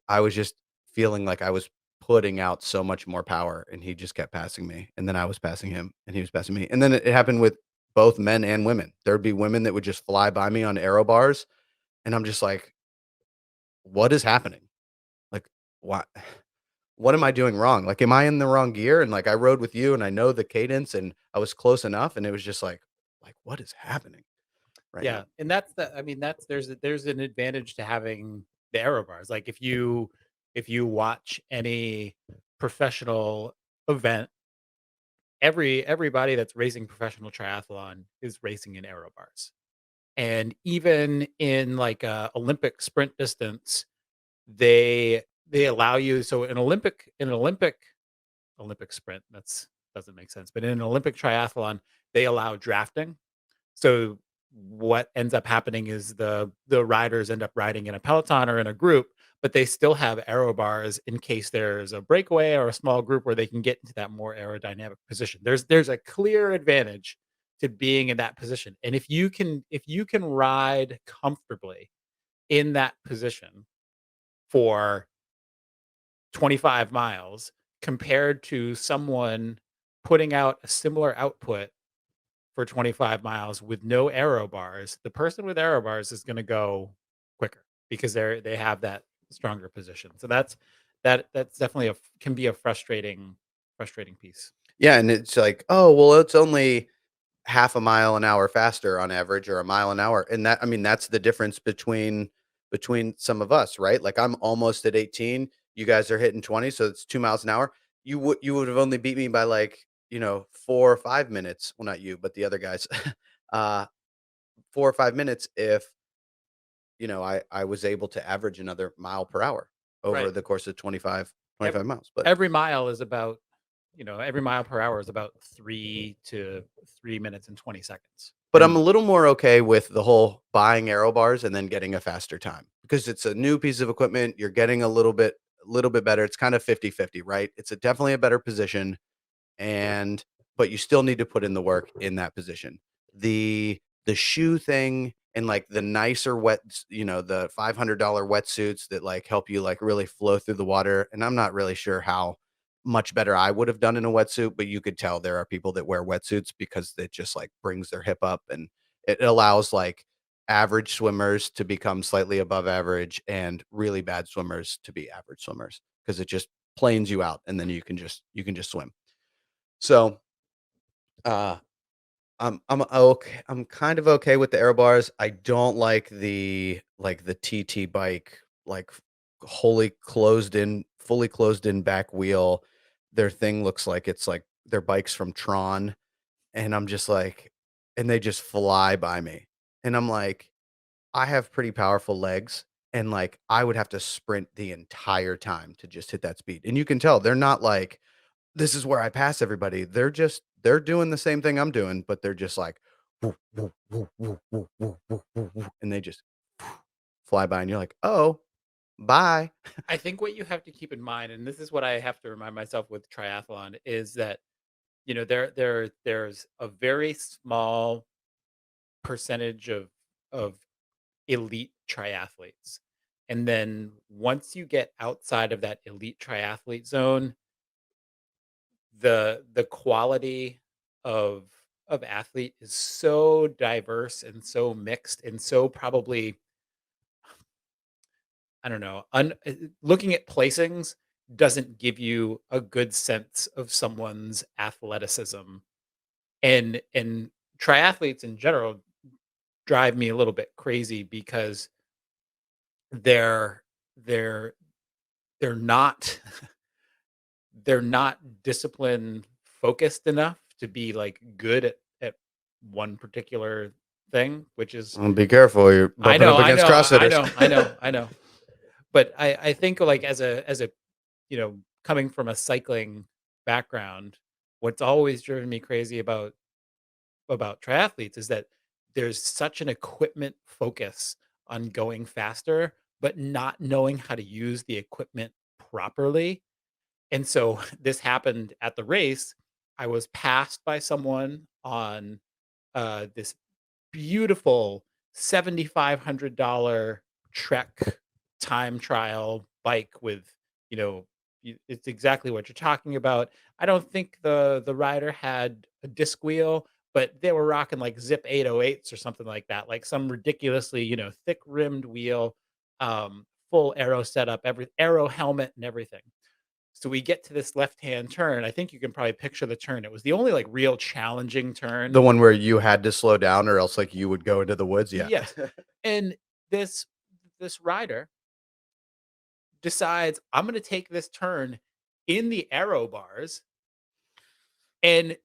I was just feeling like I was putting out so much more power, and he just kept passing me, and then I was passing him, and he was passing me, and then it happened with both men and women. There'd be women that would just fly by me on aero bars, and I'm just like, "What is happening? Like, what what am I doing wrong? Like, am I in the wrong gear?" And, like, I rode with you, and I know the cadence, and I was close enough, and it was just like, "What is happening right
Yeah,
now?"
and that's the I mean, that's there's an advantage to having the aero bars. Like if you watch any professional event, everybody that's racing professional triathlon is racing in aero bars. And even in like a Olympic sprint distance, they allow you so Olympic sprint, that's doesn't make sense. But in an Olympic triathlon, they allow drafting. So what ends up happening is the riders end up riding in a peloton or in a group, but they still have aero bars in case there's a breakaway or a small group where they can get into that more aerodynamic position. There's a clear advantage to being in that position. And if you can ride comfortably in that position for 25 miles compared to someone putting out a similar output for 25 miles with no aero bars, the person with aero bars is gonna go quicker because they have that stronger position. So that's definitely can be a frustrating piece.
Yeah, and it's like, "Oh, well, it's only half a mile an hour faster on average or a mile an hour." And that I mean, that's the difference between some of us, right? Like I'm almost at 18, you guys are hitting 20, so it's 2 miles an hour. You would have only beat me by like, 4 or 5 minutes. Well, not you, but the other guys. uh 4 or 5 minutes if, I was able to average another mile per hour over
Right.
the course of 25
Every
25 miles. But
every mile is about, every mile per hour is about 3 minutes and 20 seconds.
But I'm
And
a little more okay with the whole buying aero bars and then getting a faster time because it's a new piece of equipment. You're getting a little bit better. It's kind of 50-50, right? It's definitely a better position and but you still need to put in the work in that position. The shoe thing and like the nicer the $500 wetsuits that like help you like really flow through the water. And I'm not really sure how much better I would have done in a wetsuit, but you could tell there are people that wear wetsuits because it just like brings their hip up and it allows like average swimmers to become slightly above average and really bad swimmers to be average swimmers because it just planes you out and then you can just swim. So, uh, I'm okay. I'm kind of okay with the air bars. I don't like the TT bike, like wholly fully closed in back wheel. Their thing looks like it's like their bikes from Tron, and I'm just like, and they just fly by me, and I'm like, I have pretty powerful legs, and like I would have to sprint the entire time to just hit that speed, and you can tell they're not like this is where I pass everybody. They're doing the same thing I'm doing, but they're just like "Woo, woo, woo, woo, woo, woo, woo, woo, woo," and they just fly by and you're like, "Oh, bye."
I think what you have to keep in mind, and this is what I have to remind myself with triathlon, is that there's a very small percentage of elite triathletes. And then once you get outside of that elite triathlete zone, the quality of of athlete is so diverse and so mixed and so probably, I don't know, looking at placings doesn't give you a good sense of someone's athleticism. And triathletes in general drive me a little bit crazy because they're they're they're not they're not discipline focused enough to be like good at one particular thing, which is
Be careful, you're
I
bumping
know,
up
I
against
know, I
CrossFitters.
know, I know, I know. But I think like as a coming from a cycling background, what's always driven me crazy about triathletes is that there's such an equipment focus on going faster, but not knowing how to use the equipment properly. And so this happened at the race. I was passed by someone on this beautiful $7,500 Trek time trial bike with, you know, it's exactly what you're talking about. I don't think the rider had a disc wheel, but they were rocking like Zip 808s or something like that, like some ridiculously, thick rimmed wheel, full aero setup, every aero helmet and everything. So we get to this left-hand turn. I think you can probably picture the turn. It was the only like real challenging
The
turn.
one where you had to slow down or else, like, you would go into the woods? Yeah.
Yes. And this rider decides I'm going to take this turn in the aero bars, and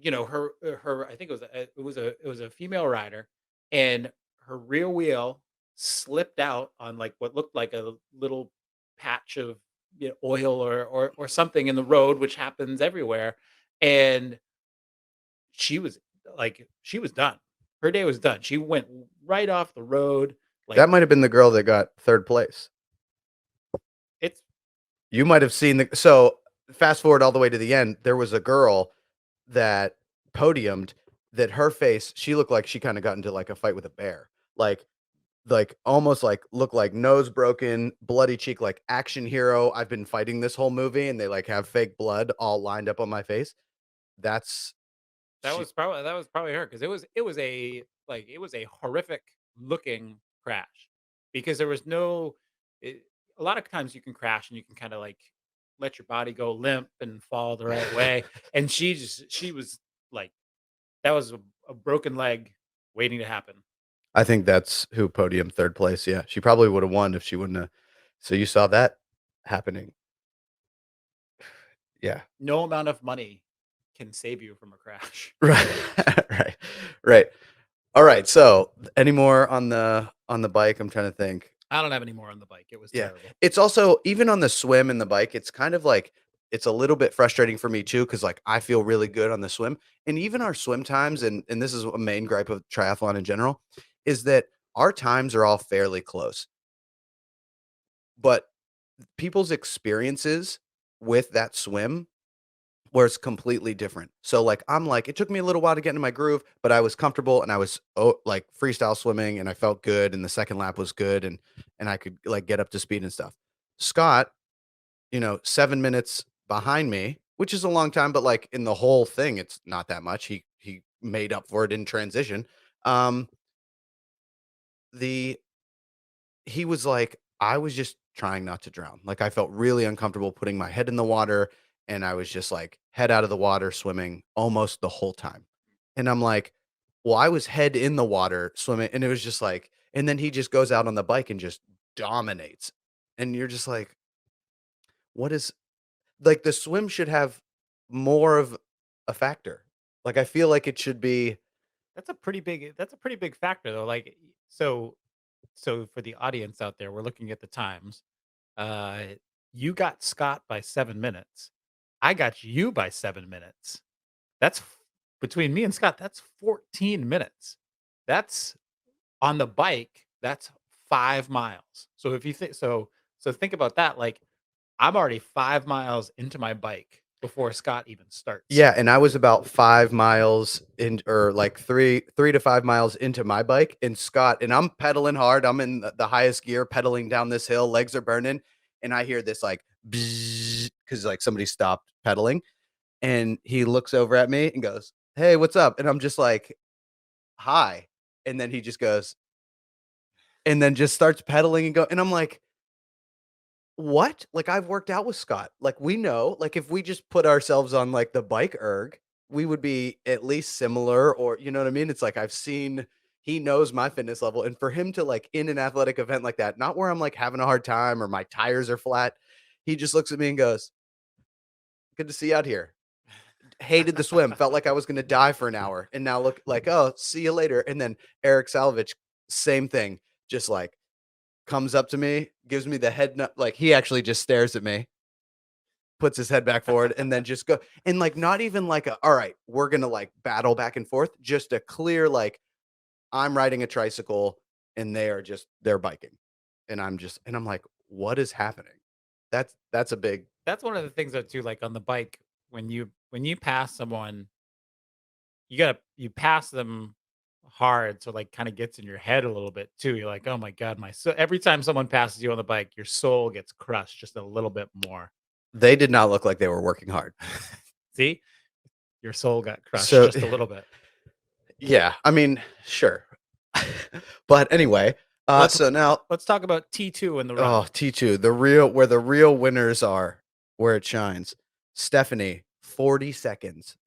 her I think it was a female rider, and her rear wheel slipped out on like what looked like a little patch of oil or something in the road, which happens everywhere, and she was done. Her day was done. She went right off the road. Like
That might have been the girl that got 3rd place.
it's
You might have seen so fast forward all the way to the end, there was a girl that podiumed that her face, she looked like she kinda got into, like, a fight with a bear. Almost, like, looked like nose broken, bloody cheek, like, action hero, I've been fighting this whole movie, and they, like, have fake blood all lined up on my face. That's
That
she
was probably her, because it was a horrific looking crash, because there was no it, a lot of times you can crash and you can kind of like let your body go limp and fall the right way, and she was like, that was a broken leg waiting to happen.
I think that's who podiumed 3rd place, yeah. She probably would've won if she wouldn't have so you saw that happening. Yeah.
No amount of money can save you from a crash.
Right. Right. Right. Alright, so, any more on the bike? I'm trying to think.
I don't have any more on the bike. It was
Yeah.
terrible.
It's also even on the swim and the bike, it's kind of like it's a little bit frustrating for me too, because like, I feel really good on the swim, and even our swim times, and this is a main gripe of triathlon in general, is that our times are all fairly close, but people's experiences with that swim where it's completely different. So, like, I'm like, it took me a little while to get into my groove, but I was comfortable and I was like freestyle swimming and I felt good and the second lap was good and I could like get up to speed and stuff. Scott, 7 minutes behind me, which is a long time, but like in the whole thing, it's not that much. He made up for it in transition. Um, the he was like, I was just trying not to drown. Like I felt really uncomfortable putting my head in the water and I was just like head out of the water swimming almost the whole time. And I'm like, well, I was head in the water swimming and it was just like and then he just goes out on the bike and just dominates. And you're just like, what is like the swim should have more of a factor. Like I feel like it should be
That's a pretty big factor though. Like, so for the audience out there, we're looking at the times. Uh, you got Scott by 7 minutes. I got you by 7 minutes. That's between me and Scott. That's 14 minutes. That's on the bike. That's 5 miles. So if you think so think about that. Like, I'm already 5 miles into my bike before Scott even starts.
yeah, and I was about 5 miles in or like 3 to 5 miles into my bike, and Scott and I'm pedaling hard, I'm in the highest gear pedaling down this hill, legs are burning, and I hear this like, because like, somebody stopped pedaling, and he looks over at me and goes, "Hey, what's up?" And I'm just like, "Hi." And then he just goes and then just starts pedaling and go and I'm like, what? Like, I've worked out with Scott. Like, we know, like, if we just put ourselves on, like, the bike erg, we would be at least similar or you know what I mean? It's like I've seen he knows my fitness level, and for him to, like, in an athletic event like that, not where I'm, like, having a hard time or my tires are flat, he just looks at me and goes, "Good to see you out here. Hated the swim, felt like I was gonna die for an hour, and now look like, oh, see you later." And then Eric Salvich, same thing, just, like, comes up to me, gives me the head nod like, he actually just stares at me, puts his head back forward, and then just go and, like, not even like a, "Alright, we're gonna, like, battle back and forth," just a clear, like, I'm riding a tricycle, and they're biking, and I'm like, "What is happening?" That's a big
That's one of the things though too, like on the bike, when you pass someone, you pass them hard, so like kind of gets in your head a little bit too. You're like, oh my god, my so every time someone passes you on the bike, your soul gets crushed just a little bit more.
they did not look like they were working hard.
See, your soul got crushed
So
just a little bit.
yeah, I mean, sure. But anyway,
Let's
so now
let's talk about T2 in the run.
oh, T2, the real where the real winners are, where it shines. Stephanie, 40 seconds.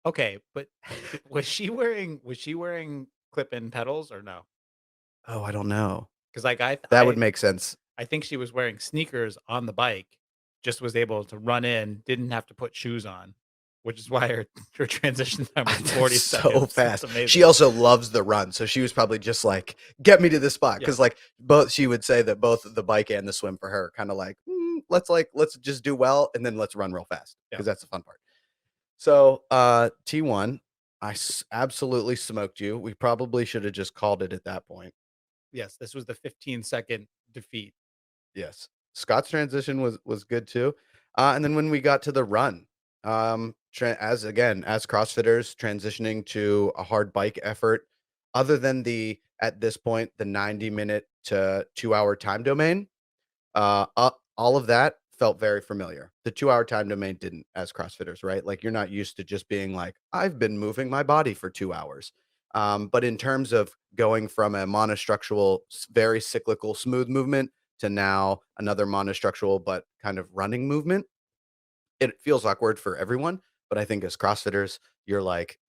Okay, but was she wearing clip-in pedals or no?
Oh, I don't know.
Because like
That would make sense.
I think she was wearing sneakers on the bike, just was able to run in, didn't have to put shoes on, which is why her transition time was
That's
40
so
seconds. That's
fast. She
amazing.
also loves the run, so she was probably just like, "Get me to this spot,"
Yeah,
because like both she would say that both the bike and the swim for her kind of let's just do well and then let's run real fast
yeah.
because that's the fun part. So T1, absolutely smoked you. We probably should have just called it at that point.
Yes, this was the 15-second defeat.
Yes. Scott's transition was good too. And then when we got to the run, as CrossFitters transitioning to a hard bike effort, other than the at this point the 90-minute to 2 hour time domain, all of that felt very familiar. The 2 hour time domain didn't, as CrossFitters, right? Like you're not used to just being like, I've been moving my body for 2 hours. But in terms of going from a monostructural, very cyclical, smooth movement to now another monostructural, but kind of running movement, it feels awkward for everyone. But I think as CrossFitters, you're like,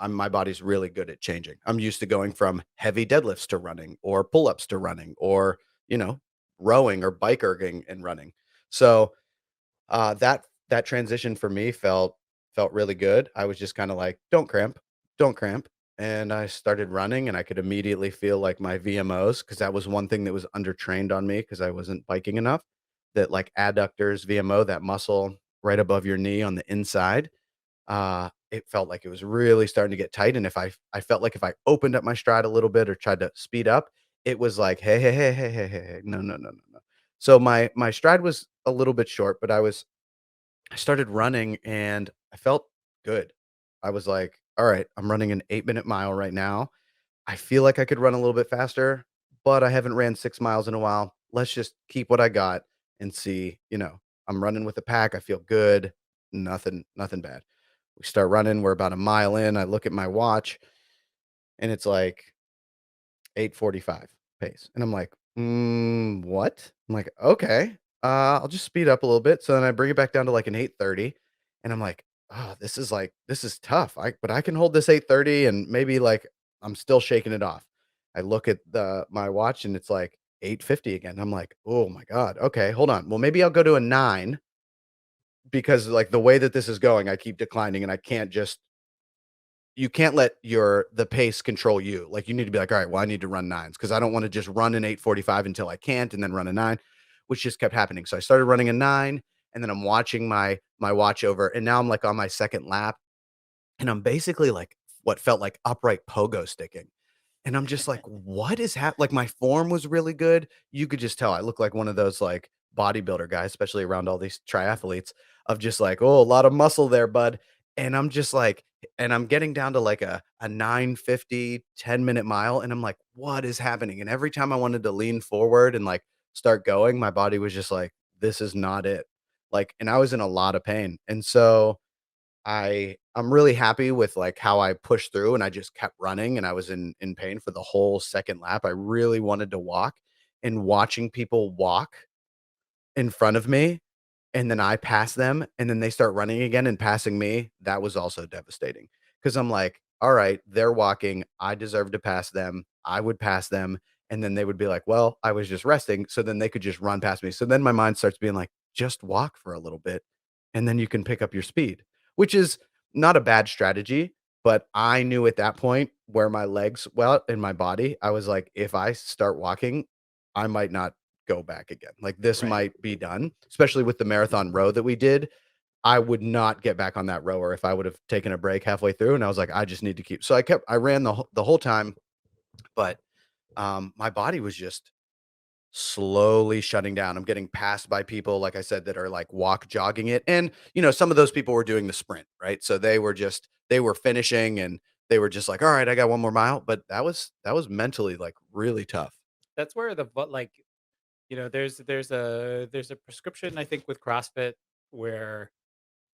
my body's really good at changing. I'm used to going from heavy deadlifts to running or pull-ups to running or, you know, rowing or bike erging and running. So, that transition for me felt really good. I was just kind of like, don't cramp, don't cramp. And I started running and I could immediately feel like my VMOs because that was one thing that was undertrained on me because I wasn't biking enough. That like adductors, VMO, that muscle right above your knee on the inside, it felt like it was really starting to get tight, and if I felt like if I opened up my stride a little bit or tried to speed up, it was like, "Hey, hey, hey, hey, hey, hey, hey, no, no, no, no, no." So my stride was a little bit short, but I started running and I felt good. I was like, "All right, I'm running an 8-minute mile right now. I feel like I could run a little bit faster, but I haven't ran 6 miles in a while. Let's just keep what I got and see, I'm running with the pack. I feel good. Nothing bad." We start running. We're about a mile in. I look at my watch and it's like 8:45 pace. And I'm like, what? I'm like, okay, I'll just speed up a little bit. So then I bring it back down to like an 8:30 and I'm like, oh, this is tough. But I can hold this 8:30 and maybe like I'm still shaking it off. I look at my watch and it's like 8:50 again. I'm like, oh my God. Okay, hold on. Well, maybe I'll go to a 9 because like the way that this is going, I keep declining and I can't just you can't let the pace control you. Like, you need to be like, "All right, well, I need to run 9s because I don't wanna just run an 8:45 until I can't and then run a 9," which just kept happening. So I started running a 9, and then I'm watching my watch over, and now I'm, like, on my 2nd lap, and I'm basically, like, what felt like upright pogo sticking. And I'm just like, "What is like, my form was really good. You could just tell I look like one of those, like, bodybuilder guys, especially around all these triathletes of just like, "Oh, a lot of muscle there, bud." And I'm just like and I'm getting down to, like, a 9:50 10-minute mile, and I'm like, "What is happening?" And every time I wanted to lean forward and, like, start going, my body was just like, "This is not it." Like, and I was in a lot of pain. And so I'm really happy with, like, how I pushed through and I just kept running and I was in pain for the whole 2nd lap. I really wanted to walk, and watching people walk in front of me, and then I pass them, and then they start running again and passing me, that was also devastating. Because 'Cause I'm like, "All right, they're walking, I deserve to pass them." I would pass them, and then they would be like, "Well, I was just resting," so then they could just run past me. So then my mind starts being like, "Just walk for a little bit, and then you can pick up your speed," which is not a bad strategy, but I knew at that point where my legs well, in my body, I was like, "If I start walking, I might not go back again. Like, this
Right.
might be done," especially with the marathon row that we did. I would not get back on that rower if I would have taken a break halfway through, and I was like, "I just need to keep." So I ran the whole time, but, my body was just slowly shutting down. I'm getting passed by people, like I said, that are, like, walk jogging it, and, some of those people were doing the sprint, right? So they were finishing, and they were just like, "All right, I got 1 more mile," but that was mentally, like, really tough.
That's where like, there's a prescription I think with CrossFit where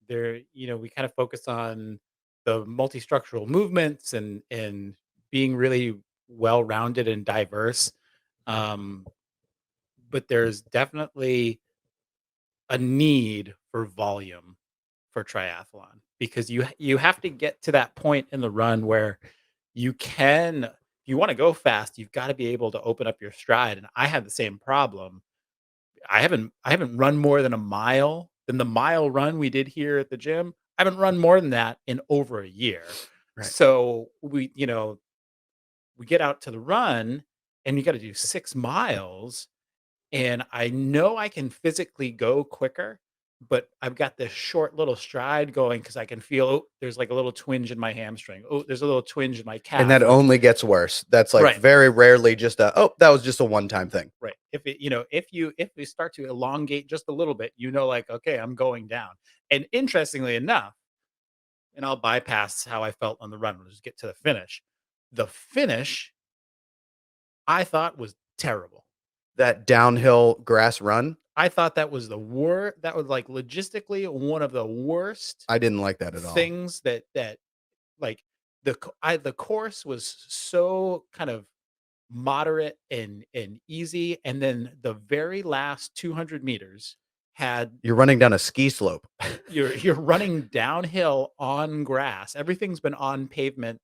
we kind of focus on the multi-structural movements and being really well-rounded and diverse. Um, but there's definitely a need for volume for triathlon because you have to get to that point in the run where if you want to go fast, you've got to be able to open up your stride. And I had the same problem. I haven't run more than a mile than the mile run we did here at the gym. I haven't run more than that in over a year.
Right.
So we get out to the run and you got to do 6 miles and I know I can physically go quicker, but I've got this short little stride going because I can feel, oh, there's like a little twinge in my hamstring. Oh, there's a little twinge in my
And
calf.
that only gets worse. That's like
Right,
very rarely just oh, that was just a one-time thing.
right. If we start to elongate just a little bit, like, okay, I'm going down. And interestingly enough, and I'll bypass how I felt on the run. We'll just get to the finish. The finish I thought was terrible.
That downhill grass run,
I thought that was that was like logistically one of the worst
I didn't like that at all.
things that like the course was so kind of moderate and easy, and then the very last 200 meters had
You're running down a ski slope.
you're running downhill on grass. Everything's been on pavement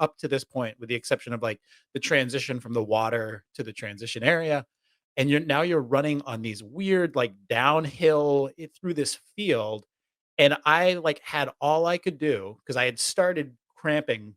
up to this point, with the exception of like the transition from the water to the transition area. And you're running on these weird like downhill through this field. And I like had all I could do because I had started cramping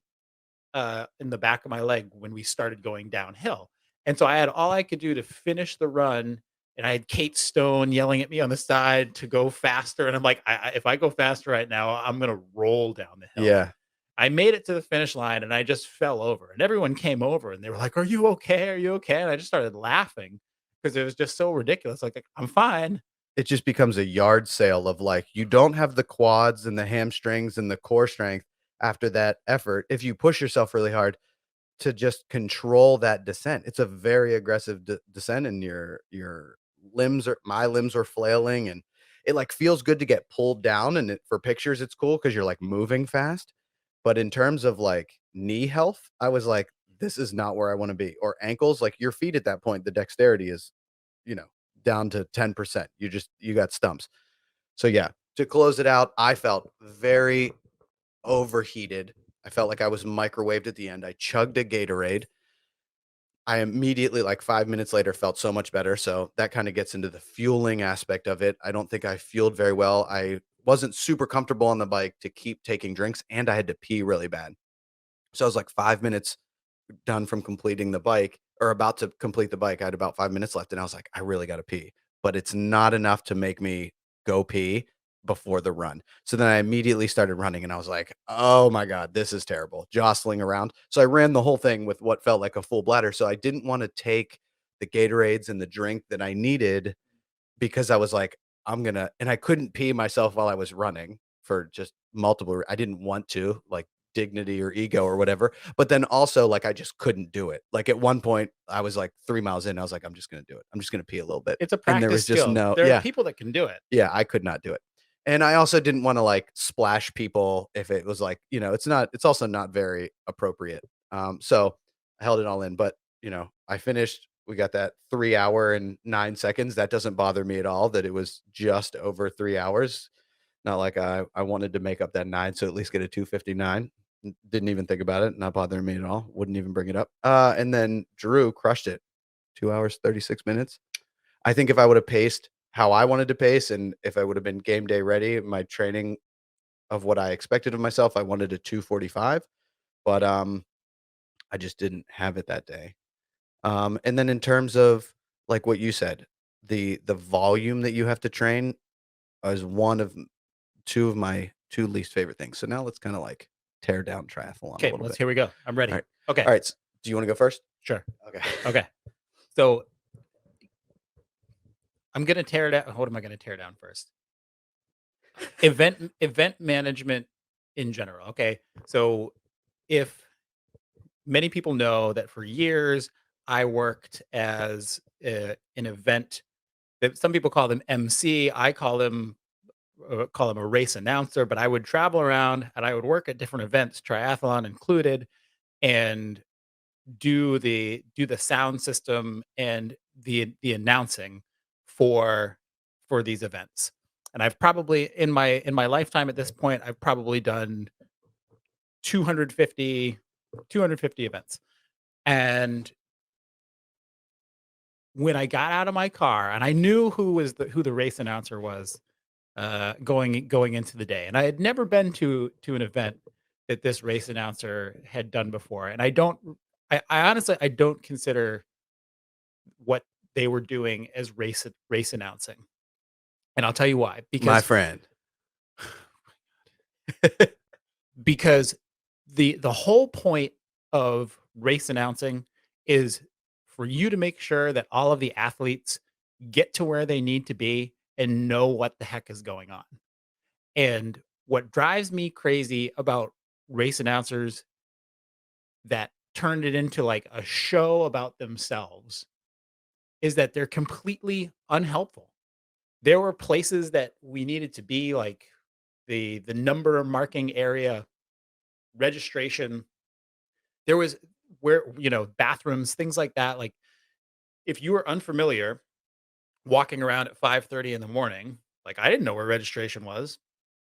in the back of my leg when we started going downhill. And so I had all I could do to finish the run. And I had Kate Stone yelling at me on the side to go faster. And I'm like, if I go faster right now, I'm going to roll down the hill.
Yeah.
I made it to the finish line and I just fell over. And everyone came over and they were like, "Are you okay? Are you okay?" And I just started laughing because it was just so ridiculous. Like, I'm fine.
It just becomes a yard sale of like, you don't have the quads and the hamstrings and the core strength after that effort. If you push yourself really hard to just control that descent, it's a very aggressive descent, and your my limbs are flailing, and it like feels good to get pulled down. And for pictures, it's cool because you're like moving fast. But in terms of like knee health, I was like, this is not where I want to be. Or ankles, like your feet at that point, the dexterity is, you know, down to 10%. You got stumps. So yeah, to close it out, I felt very overheated. I felt like I was microwaved at the end. I chugged a Gatorade. I immediately, like 5 minutes later, felt so much better. So that kind of gets into the fueling aspect of it. I don't think I fueled very well. I wasn't super comfortable on the bike to keep taking drinks, and I had to pee really bad. So I was like 5 minutes done from completing the bike, or about to complete the bike. I had about 5 minutes left, and I was like, I really got to pee, but it's not enough to make me go pee before the run. So then I immediately started running, and I was like, oh my God, this is terrible, jostling around. So I ran the whole thing with what felt like a full bladder. So I didn't want to take the Gatorades and the drink that I needed, because I was like, and I couldn't pee myself while I was running for just I didn't want to, like dignity or ego or whatever. But then also, like, I just couldn't do it. Like at one point, I was like 3 miles in. I was like, I'm just going to do it. I'm just going to pee a little bit.
It's a
And there
practice
was just
skill.
no,
There are
yeah,
people that can do it.
yeah, I could not do it. And I also didn't want to like splash people if it was like, it's also not very appropriate. So I held it all in, but I finished. We got that 3 hour and 9 seconds. That doesn't bother me at all, that it was just over 3 hours. Not like I wanted to make up that nine, so at least get a 2:59. Didn't even think about it. Not bothering me at all. Wouldn't even bring it up. And then Drew crushed it. 2 hours, 36 minutes. I think if I would have paced how I wanted to pace, and if I would have been game day ready, my training of what I expected of myself, I wanted a 2:45, but I just didn't have it that day. And then in terms of like what you said, the volume that you have to train is two of my two least favorite things. So now let's kind of like tear down triathlon a
Okay,
little bit.
here we go. I'm
All
ready.
right.
Okay,
All right. Do you want to go first?
sure.
Okay.
Okay. So I'm gonna tear down. What am I gonna tear down first? Event management in general. Okay. So if many people know that for years I worked as an event that some people call them MC. I call them call him a race announcer, but I would travel around and I would work at different events, triathlon included, and do the sound system and the announcing for for these events. And I've probably in my lifetime at this point, I've probably done 250 250 events. And when I got out of my car and I knew who the race announcer was, going into the day, and I had never been to an event that this race announcer had done before, and I honestly I don't consider what they were doing as race announcing, and I'll tell you why.
My
Because
friend.
because the whole point of race announcing is for you to make sure that all of the athletes get to where they need to be and know what the heck is going on. And what drives me crazy about race announcers that turned it into like a show about themselves is that they're completely unhelpful. There were places that we needed to be, like the number marking area, registration. There was where, bathrooms, things like that. Like if you were unfamiliar walking around at 5:30 in the morning, like I didn't know where registration was.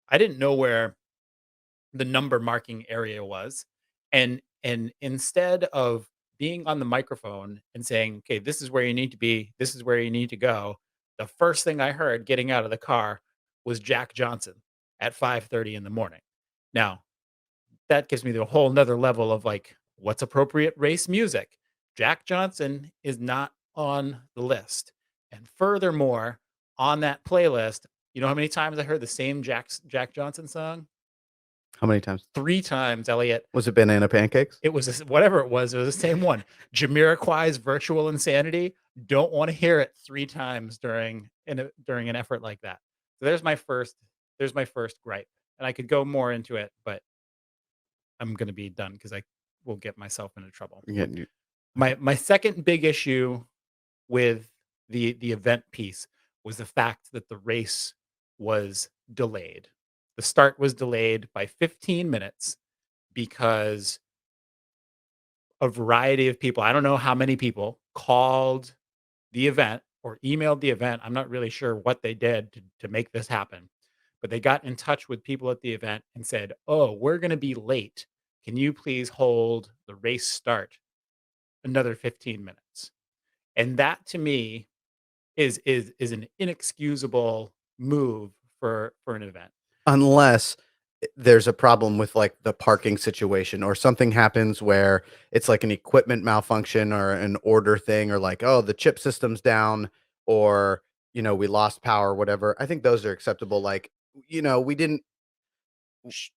I didn't know where the number marking area was. And instead of being on the microphone and saying, "Okay, this is where you need to be. This is where you need to go." The first thing I heard getting out of the car was Jack Johnson at 5:30 in the morning. Now, that gives me the whole nother level of like, what's appropriate race music? Jack Johnson is not on the list. And furthermore, on that playlist, you know how many times I heard the same Jack Johnson song?
How many times?
3 times, Elliot.
Was it banana pancakes?
It was whatever it was the same one. Jamiroquai's "Virtual Insanity." Don't wanna hear it 3 times during an effort like that. So there's my first gripe, and I could go more into it, but I'm gonna be done because I will get myself into trouble.
Yeah, you
My second big issue with the event piece was the fact that the race was delayed. The start was delayed by 15 minutes because a variety of people, I don't know how many people, called the event or emailed the event. I'm not really sure what they did to make this happen, but they got in touch with people at the event and said, "Oh, we're going to be late. Can you please hold the race start another 15 minutes?" And that to me is an inexcusable move for an event.
unless there's a problem with, like, the parking situation or something happens where it's, like, an equipment malfunction or an order thing or, like, "Oh, the chip system's down," or, "We lost power," whatever. I think those are acceptable, like, we didn't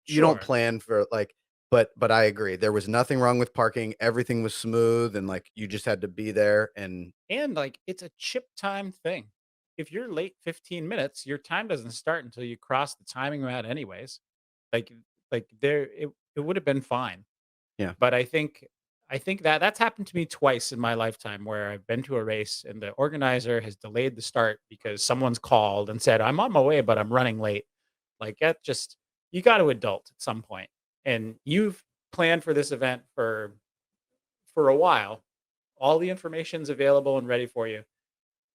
you don't
Sure.
plan for, like but I agree. There was nothing wrong with parking, everything was smooth, and, like, you just had to be there, and
And like it's a chip time thing. If you're late 15 minutes, your time doesn't start until you cross the timing mat anyways. Like it would have been fine.
yeah.
But I think that that's happened to me twice in my lifetime where I've been to a race and the organizer has delayed the start because someone's called and said, "I'm on my way, but I'm running late." Like that just you got to adult at some point. And you've planned for this event for a while. All the information's available and ready for you.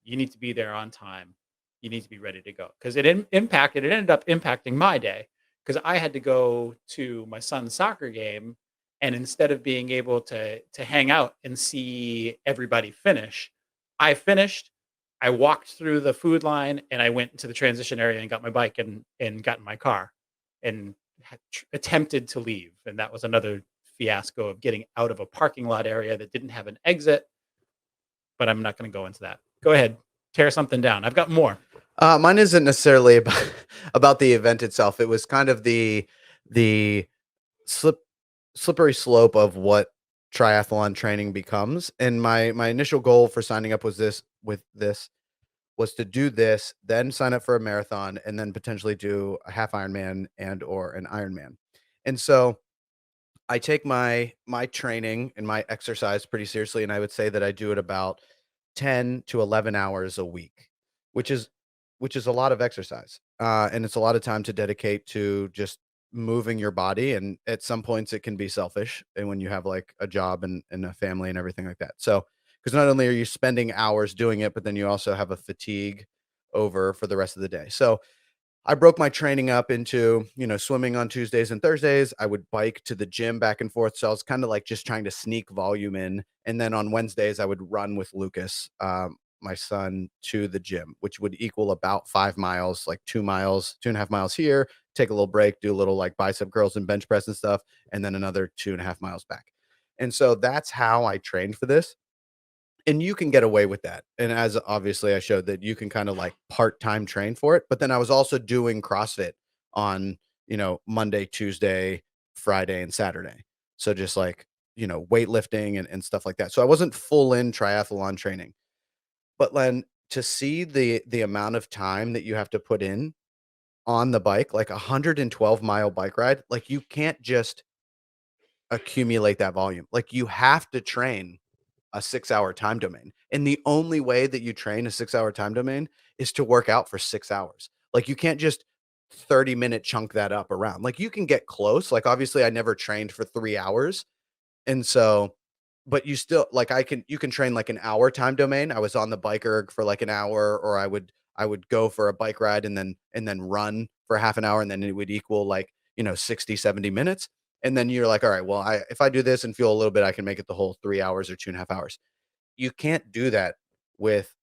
You need to be there on time. You need to be ready to go because it ended up impacting my day because I had to go to my son's soccer game, and instead of being able to hang out and see everybody finish, I finished. I walked through the food line and I went into the transition area and got my bike and got in my car and attempted to leave, and that was another fiasco of getting out of a parking lot area that didn't have an exit. But I'm not going to go into that. Go ahead, tear something down. I've got more.
Mine isn't necessarily about about the event itself. It was kind of the slip slippery slope of what triathlon training becomes. And my initial goal for signing up was was to do this, then sign up for a marathon, and then potentially do a half Ironman and or an Ironman. And so I take my training and my exercise pretty seriously, and I would say that I do it about 10 to 11 hours a week, which is which is a lot of exercise. and it's a lot of time to dedicate to just moving your body, and at some points, it can be selfish, and when you have, like, a job and a family and everything like that. So, because not only are you spending hours doing it, but then you also have a fatigue over for the rest of the day. So, I broke my training up into, swimming on Tuesdays and Thursdays. I would bike to the gym back and forth. So I was kind of like just trying to sneak volume in. And then on Wednesdays, I would run with Lucas, my son, to the gym, which would equal about 5 miles, like 2 miles, 2.5 miles here, take a little break, do a little like bicep curls and bench press and stuff, and then another 2.5 miles back. And so that's how I trained for this, and you can get away with that. And as obviously I showed that you can kind of like part-time train for it. But then I was also doing CrossFit on, Monday, Tuesday, Friday, and Saturday. So just like, weightlifting and stuff like that. So I wasn't full in triathlon training. But then to see the amount of time that you have to put in on the bike, like a 112-mile bike ride, like you can't just accumulate that volume. Like you have to train a 6-hour time domain. And the only way that you train a 6-hour time domain is to work out for 6 hours. Like, you can't just 30-minute chunk that up around. Like, you can get close. Like, obviously, I never trained for 3 hours, and so but you still like, you can train, like, an hour time domain. I was on the bike erg for, like, an hour, or I would go for a bike ride and then run for half an hour, and then it would equal, like, 60, 70 minutes, and then you're like, "Alright, well, if I do this and feel a little bit, I can make it the whole 3 hours or 2.5 hours." You can't do that with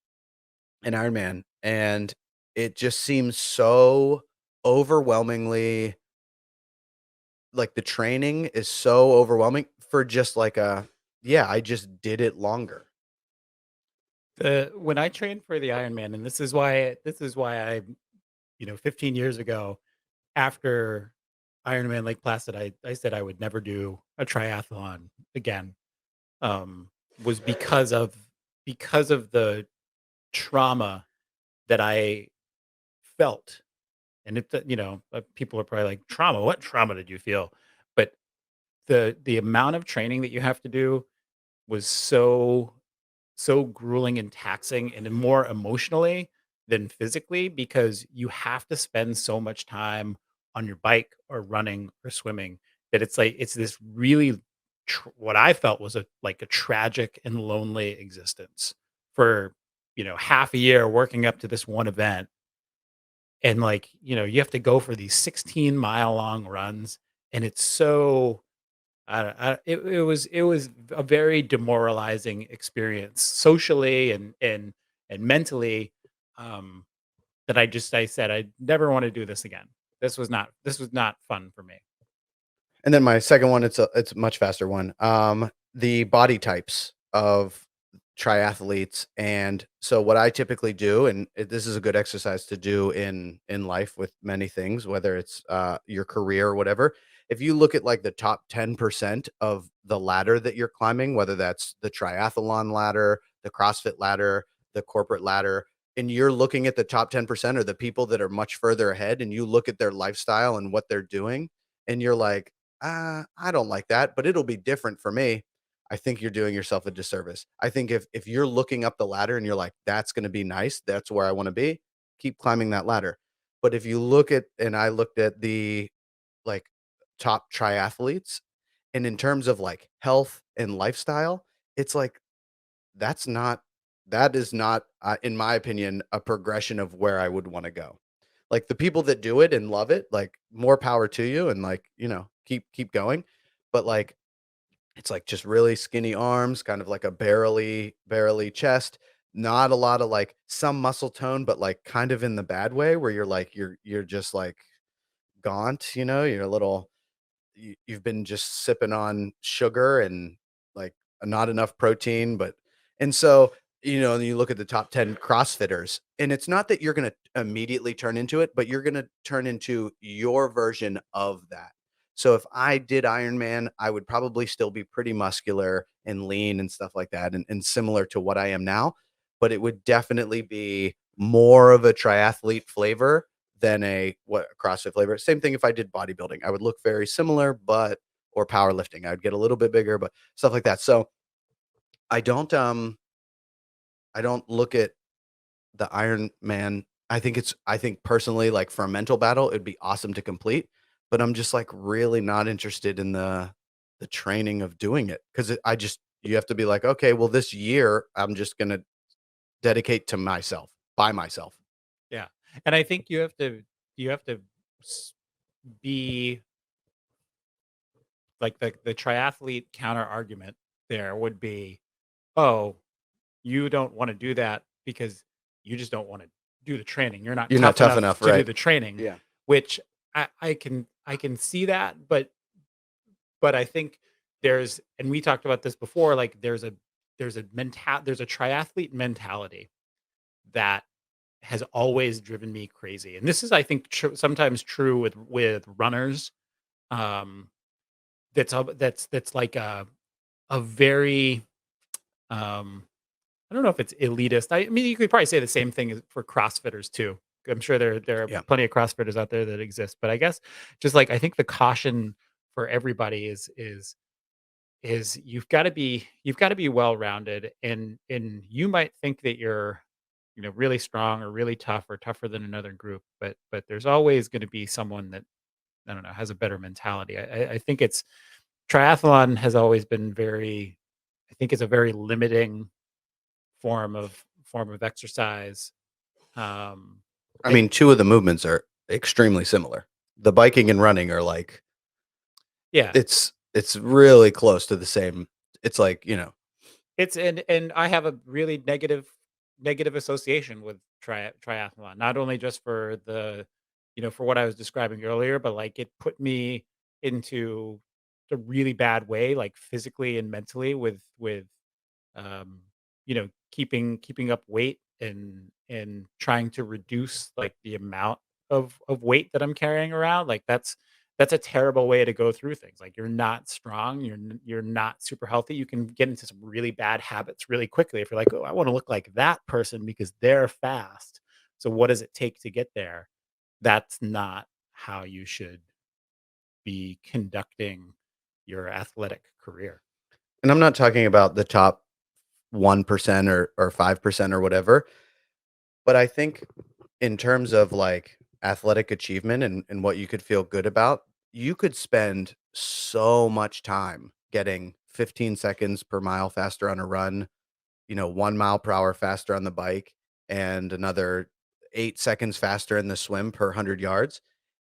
an Ironman, and it just seems so overwhelmingly like, the training is so overwhelming for just like a, "Yeah, I just did it longer."
The when I trained for the Ironman, and this is why I 15 years ago, after Ironman Lake Placid, I said I would never do a triathlon again. Um, was because of the trauma that I felt. And people are probably like, trauma, what trauma did you feel? But the amount of training that you have to do was so grueling and taxing, and more emotionally than physically, because you have to spend so much time on your bike or running or swimming, that it's this really what I felt was a tragic and lonely existence for half a year working up to this one event. And you have to go for these 16-mile long runs, and it's so it was a very demoralizing experience socially and mentally, um, that I said, "I never wanna do this again." This was not fun for me.
And then my second one, it's a much faster one. The body types of triathletes, and so what I typically do, and this is a good exercise to do in life with many things, whether it's your career or whatever. If you look at like the top 10% of the ladder that you're climbing, whether that's the triathlon ladder, the CrossFit ladder, the corporate ladder, and you're looking at the top 10% or the people that are much further ahead, and you look at their lifestyle and what they're doing, and you're like, I don't like that, but it'll be different for me. I think you're doing yourself a disservice. I think if you're looking up the ladder and you're like, that's gonna be nice, that's where I wanna be, keep climbing that ladder. But if you look at and I looked at the, like, top triathletes, and in terms of, like, health and lifestyle, it's like, that's not that is not, in my opinion, a progression of where I would wanna go. Like, the people that do it and love it, like, more power to you, and, like, keep going. But, like, it's, like, just really skinny arms, kind of like a barely chest, not a lot of, like, some muscle tone, but, like, kind of in the bad way where you're, like, you're just, like, gaunt, you're a little, you've been just sipping on sugar and like not enough protein, but and so you look at the top 10 CrossFitters, and it's not that you're going to immediately turn into it, but you're going to turn into your version of that. So if I did Ironman, I would probably still be pretty muscular and lean and stuff like that, and similar to what I am now, but it would definitely be more of a triathlete flavor than a CrossFit flavor. Same thing if I did bodybuilding. I would look very similar, but or powerlifting. I would get a little bit bigger, but stuff like that. So I don't look at the Iron Man I think personally, like, for a mental battle, it'd be awesome to complete, but I'm just, like, really not interested in the training of doing it 'cause I just you have to be like, "Okay, well, this year, I'm just gonna dedicate to myself, by myself."
Yeah, and I think you have to s be like, the triathlete counter argument there would be, "Oh, you don't wanna do that because you just don't wanna do the training. You're not
You're not
tough
tough
enough
enough,
to do
right?
the training,"
Yeah.
which I can see that, but I think there's and we talked about this before, like, there's a triathlete mentality that has always driven me crazy, and this is, I think, sometimes true with runners, um, that's like a very, um I don't know if it's elitist. I mean, you could probably say the same thing for CrossFitters too. I'm sure there are
Yeah.
plenty of CrossFitters out there that exist, but I guess just like I think the caution for everybody is you've got to be well rounded, and you might think that you're really strong or really tough or tougher than another group, but there's always going to be someone that I don't know has a better mentality. I think it's triathlon has always been very I think it's a very limiting form of exercise. Um,
I
I
mean, 2 of the movements are extremely similar. The biking and running are, like
yeah,
it's really close to the same it's like,
it's and I have a really negative association with triathlon. Not only just for for what I was describing earlier, but like it put me into a really bad way, like physically and mentally with um, keeping up weight and trying to reduce like the amount of weight that I'm carrying around. Like that's a terrible way to go through things. Like you're not strong, you're not super healthy. You can get into some really bad habits really quickly if you're like, oh, I want to look like that person because they're fast. So what does it take to get there? That's not how you should be conducting your athletic career.
and I'm not talking about the top 1% or 5% or whatever, but I think in terms of, like, athletic achievement and what you could feel good about, you could spend so much time getting 15 seconds per mile faster on a run, 1 mile per hour faster on the bike, and another 8 seconds faster in the swim per 100 yards.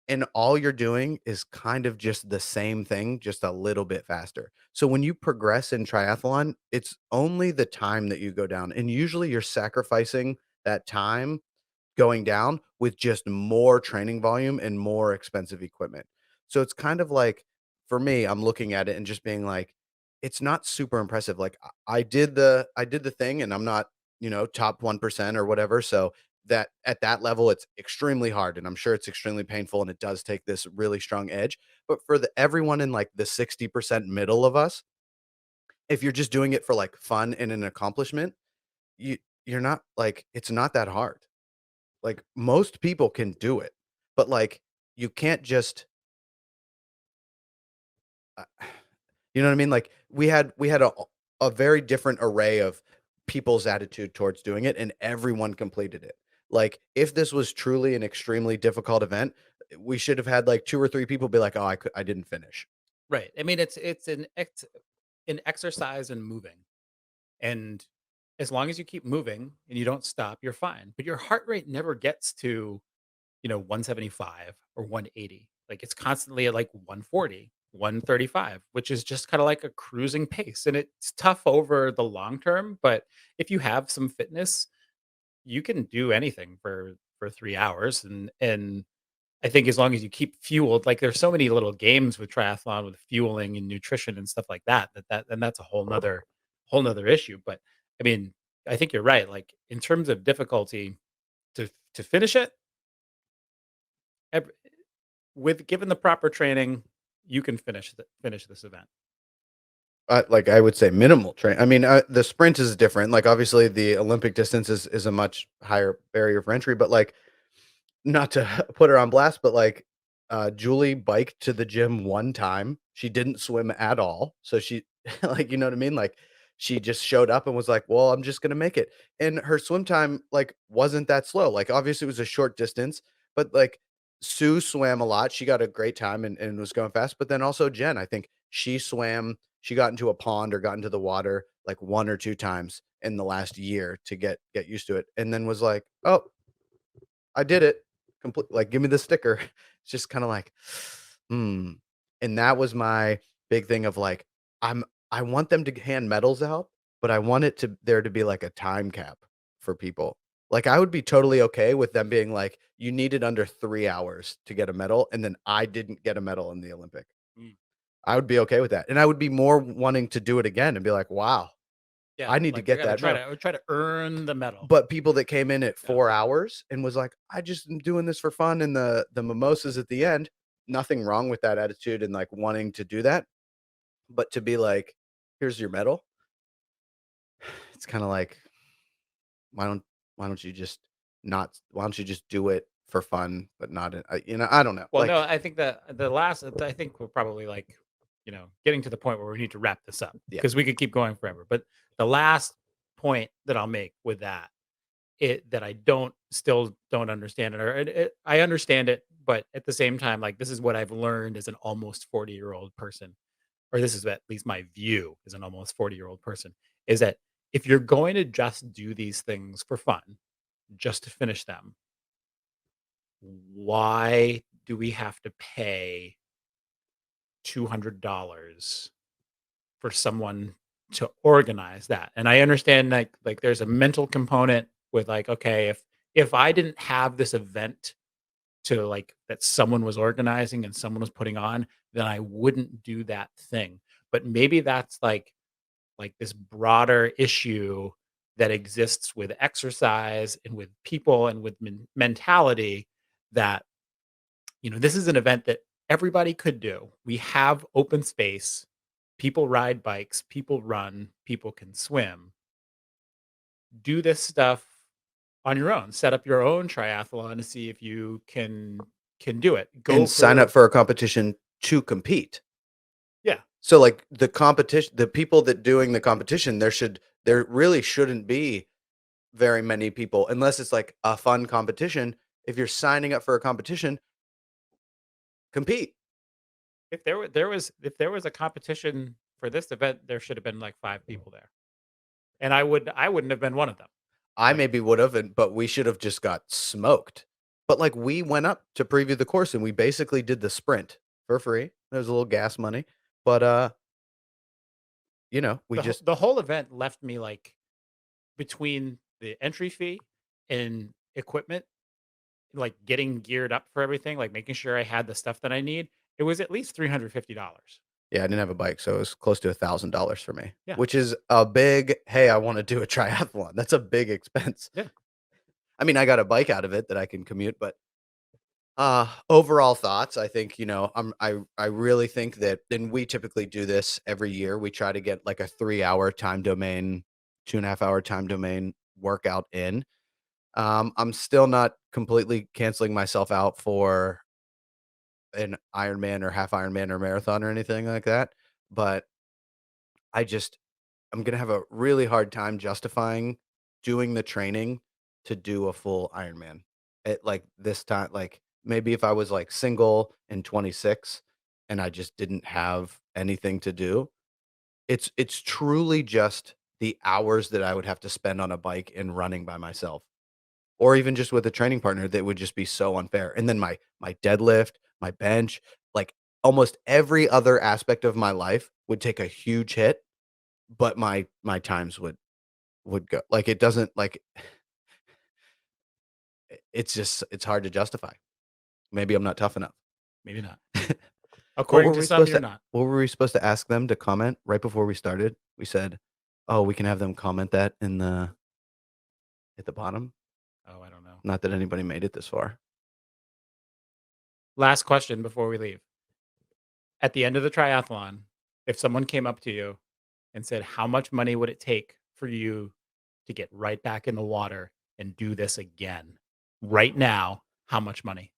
And all you're doing is kind of just the same thing, just a little bit faster. So when you progress in triathlon, it's only the time that you go down. And usually you're sacrificing that time going down with just more training volume and more expensive equipment. So it's kind of like for me, I'm looking at it and just being like, it's not super impressive. Like I did the thing and I'm not, top 1% or whatever. So that at that level, it's extremely hard. And I'm sure it's extremely painful and it does take this really strong edge. But for the everyone in like the 60% middle of us, if you're just doing it for like fun and an accomplishment, you you're not like it's not that hard. Like, most people can do it, but, like, you can't just uh, you know what I mean? Like, we had a very different array of people's attitude towards doing it, and everyone completed it. Like, if this was truly an extremely difficult event, we should have had, like, 2 or 3 people be like, "Oh, I didn't finish."
Right. I mean, it's an exercise and moving. And as long as you keep moving and you don't stop, you're fine. But your heart rate never gets to, 175 or 180. Like it's constantly at like 140, 135, which is just kind of like a cruising pace. And it's tough over the long term, but if you have some fitness, you can do anything for 3 hours and I think as long as you keep fueled, like there's so many little games with triathlon with fueling and nutrition and stuff like that and that's a whole nother issue. But I mean, I think you're right. Like in terms of difficulty to finish it, ev- with given the proper training, you can finish this event.
Like, I would say minimal train I mean, the sprint is different, like, obviously, the Olympic distance is a much higher barrier for entry, but, like, not to put her on blast, but, like, Julie biked to the gym one time. She didn't swim at all, so she like, you know what I mean? Like, she just showed up and was like, "Well, I'm just gonna make it." And her swim time, like, wasn't that slow. Like, obviously, it was a short distance, but, like, Sue swam a lot. She got a great time and was going fast, but then also Jen, I think she got into a pond or got into the water, like, 1 or 2 times in the last year to get used to it, and then was like, "Oh, I did it. Complete like, give me the sticker." It's just kinda like, "Hmm." And that was my big thing of, like, I'm I want them to hand medals out, but I want it to there to be, like, a time cap for people. Like, I would be totally okay with them being like, "You needed under 3 hours to get a medal, and then I didn't get a medal in the Olympic."
Mm.
I would be okay with that, and I would be more wanting to do it again and be like, "Wow,
Yeah,
I need to
like, I
get
gotta
that
try
medal."
to I would try to earn the medal.
But people that came in at
Yeah.
4 hours and was like, "I just am doing this for fun," and the mimosas at the end, nothing wrong with that attitude and, like, wanting to do that, but to be like, "Here's your medal," it's kinda like, why don't why don't you just not why don't you just do it for fun, but not in I don't know,
Well,
like
no, I think that the last I think we're probably, like, getting to the point where we need to wrap this up
yeah,
because we could keep going forever, but the last point that I'll make with that, that I don't understand it, or I understand it, but at the same time, like, this is what I've learned as an almost 40-year-old person, or this is at least my view as an almost 40-year-old person, is that if you're going to just do these things for fun, just to finish them, why do we have to pay $200 for someone to organize that? And I understand, like there's a mental component with, like, okay, if I didn't have this event to, like, that someone was organizing and someone was putting on, then I wouldn't do that thing. But maybe that's like this broader issue that exists with exercise and with people and with mentality, that this is an event that everybody could do. We have open space. People ride bikes, people run, people can swim. Do this stuff on your own. Set up your own triathlon to see if you can do it. Go
and sign up
for
for a competition to compete.
Yeah.
So, like, the people that doing the competition, there really shouldn't be very many people unless it's, like, a fun competition. If you're signing up for a competition, compete.
If there was a competition for this event, there should have been like 5 people there. And I wouldn't have been one of them.
I
Like,
maybe would've, but we should have just got smoked. But, like, we went up to preview the course, and we basically did the sprint for free. There was a little gas money, but, we just
the whole event left me, like, between the entry fee and equipment, like, getting geared up for everything, like, making sure I had the stuff that I need, it was at least $350.
yeah, I didn't have a bike, so it was close to $1,000 for me,
Yeah,
which is a big, "Hey, I wanna do a triathlon." That's a big expense.
yeah.
I mean, I got a bike out of it that I can commute, but, overall thoughts, I think, I really think that and we typically do this every year. We try to get, like, a 3-hour time domain, 2.5-hour time domain workout in. I'm still not completely canceling myself out for an Ironman or half Ironman or marathon or anything like that, but I just I'm gonna have a really hard time justifying doing the training to do a full Ironman at, like, this time like, maybe if I was, like, single and 26 and I just didn't have anything to do, it's truly just the hours that I would have to spend on a bike and running by myself, or even just with a training partner that would just be so unfair, and then my deadlift, my bench, like, almost every other aspect of my life would take a huge hit, but my times would go like, it doesn't like, it's just it's hard to justify. Maybe I'm not tough enough.
Maybe not.
What
According
were
to
we
some,
supposed
you're
to
not.
what were we supposed to ask them to comment right before we started? We said, "Oh, we can have them comment that in the at the bottom."
Oh, I don't know.
Not that anybody made it this far.
Last question before we leave. At the end of the triathlon, if someone came up to you and said, "How much money would it take for you to get right back in the water and do this again? Right now, how much money?"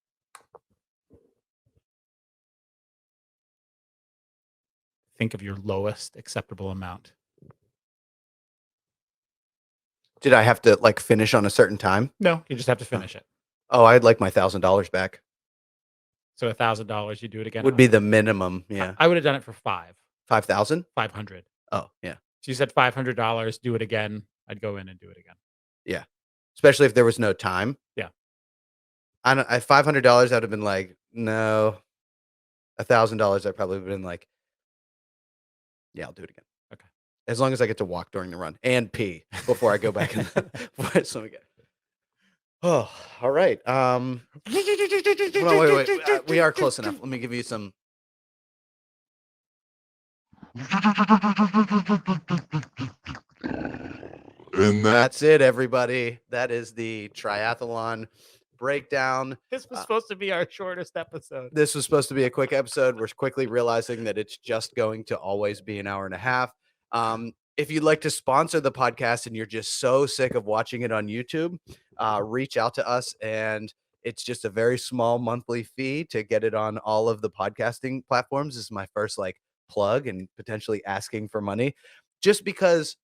Think of your lowest acceptable amount.
Did I have to like finish on a certain time?
No, you just have to finish it.
Oh, I'd like my $1,000 back.
So $1,000, you do it again.
Would be the minimum. Yeah.
I would have done it for
5,000?
500.
Oh, yeah.
So you said $500, do it again. I'd go in and do it again.
Yeah. Especially if there was no time.
Yeah.
At $500, I'd have been like, no. $1,000, I'd probably have been like, yeah, I'll do it again.
Okay.
As long as I get to walk during the run and pee before I go back in before I swim again. Oh, all right. Hold on, wait. We are close enough. Let me give you some. And that's it, everybody. That is the triathlon breakdown.
This was supposed to be our shortest episode.
This was supposed to be a quick episode. We're quickly realizing that it's just going to always be an hour and a half. If you'd like to sponsor the podcast and you're just so sick of watching it on YouTube, reach out to us, and it's just a very small monthly fee to get it on all of the podcasting platforms. This is my first like plug and potentially asking for money, just because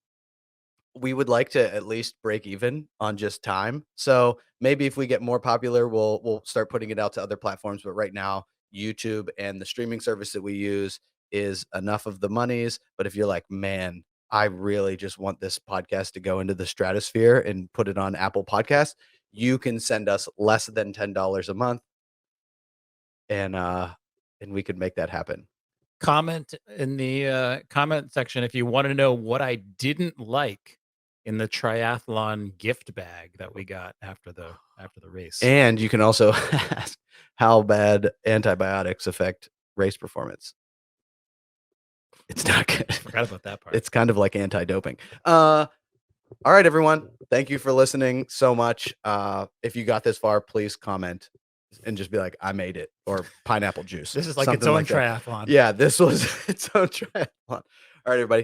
we would like to at least break even on just time. So maybe if we get more popular, we'll start putting it out to other platforms. But right now, YouTube and the streaming service that we use is enough of the monies. But if you're like, man, I really just want this podcast to go into the stratosphere and put it on Apple Podcasts, you can send us less than $10 a month, and we could make that happen.
Comment in the comment section if you want to know what I didn't like in the triathlon gift bag that we got after the race.
And you can also ask how bad antibiotics affect race performance. It's not good.
I forgot about that part.
It's kind of like anti-doping. All right, everyone. Thank you for listening so much. If you got this far, please comment and just be like, I made it, or pineapple juice.
This is like its own triathlon.
Yeah, this was its own triathlon. All right, everybody.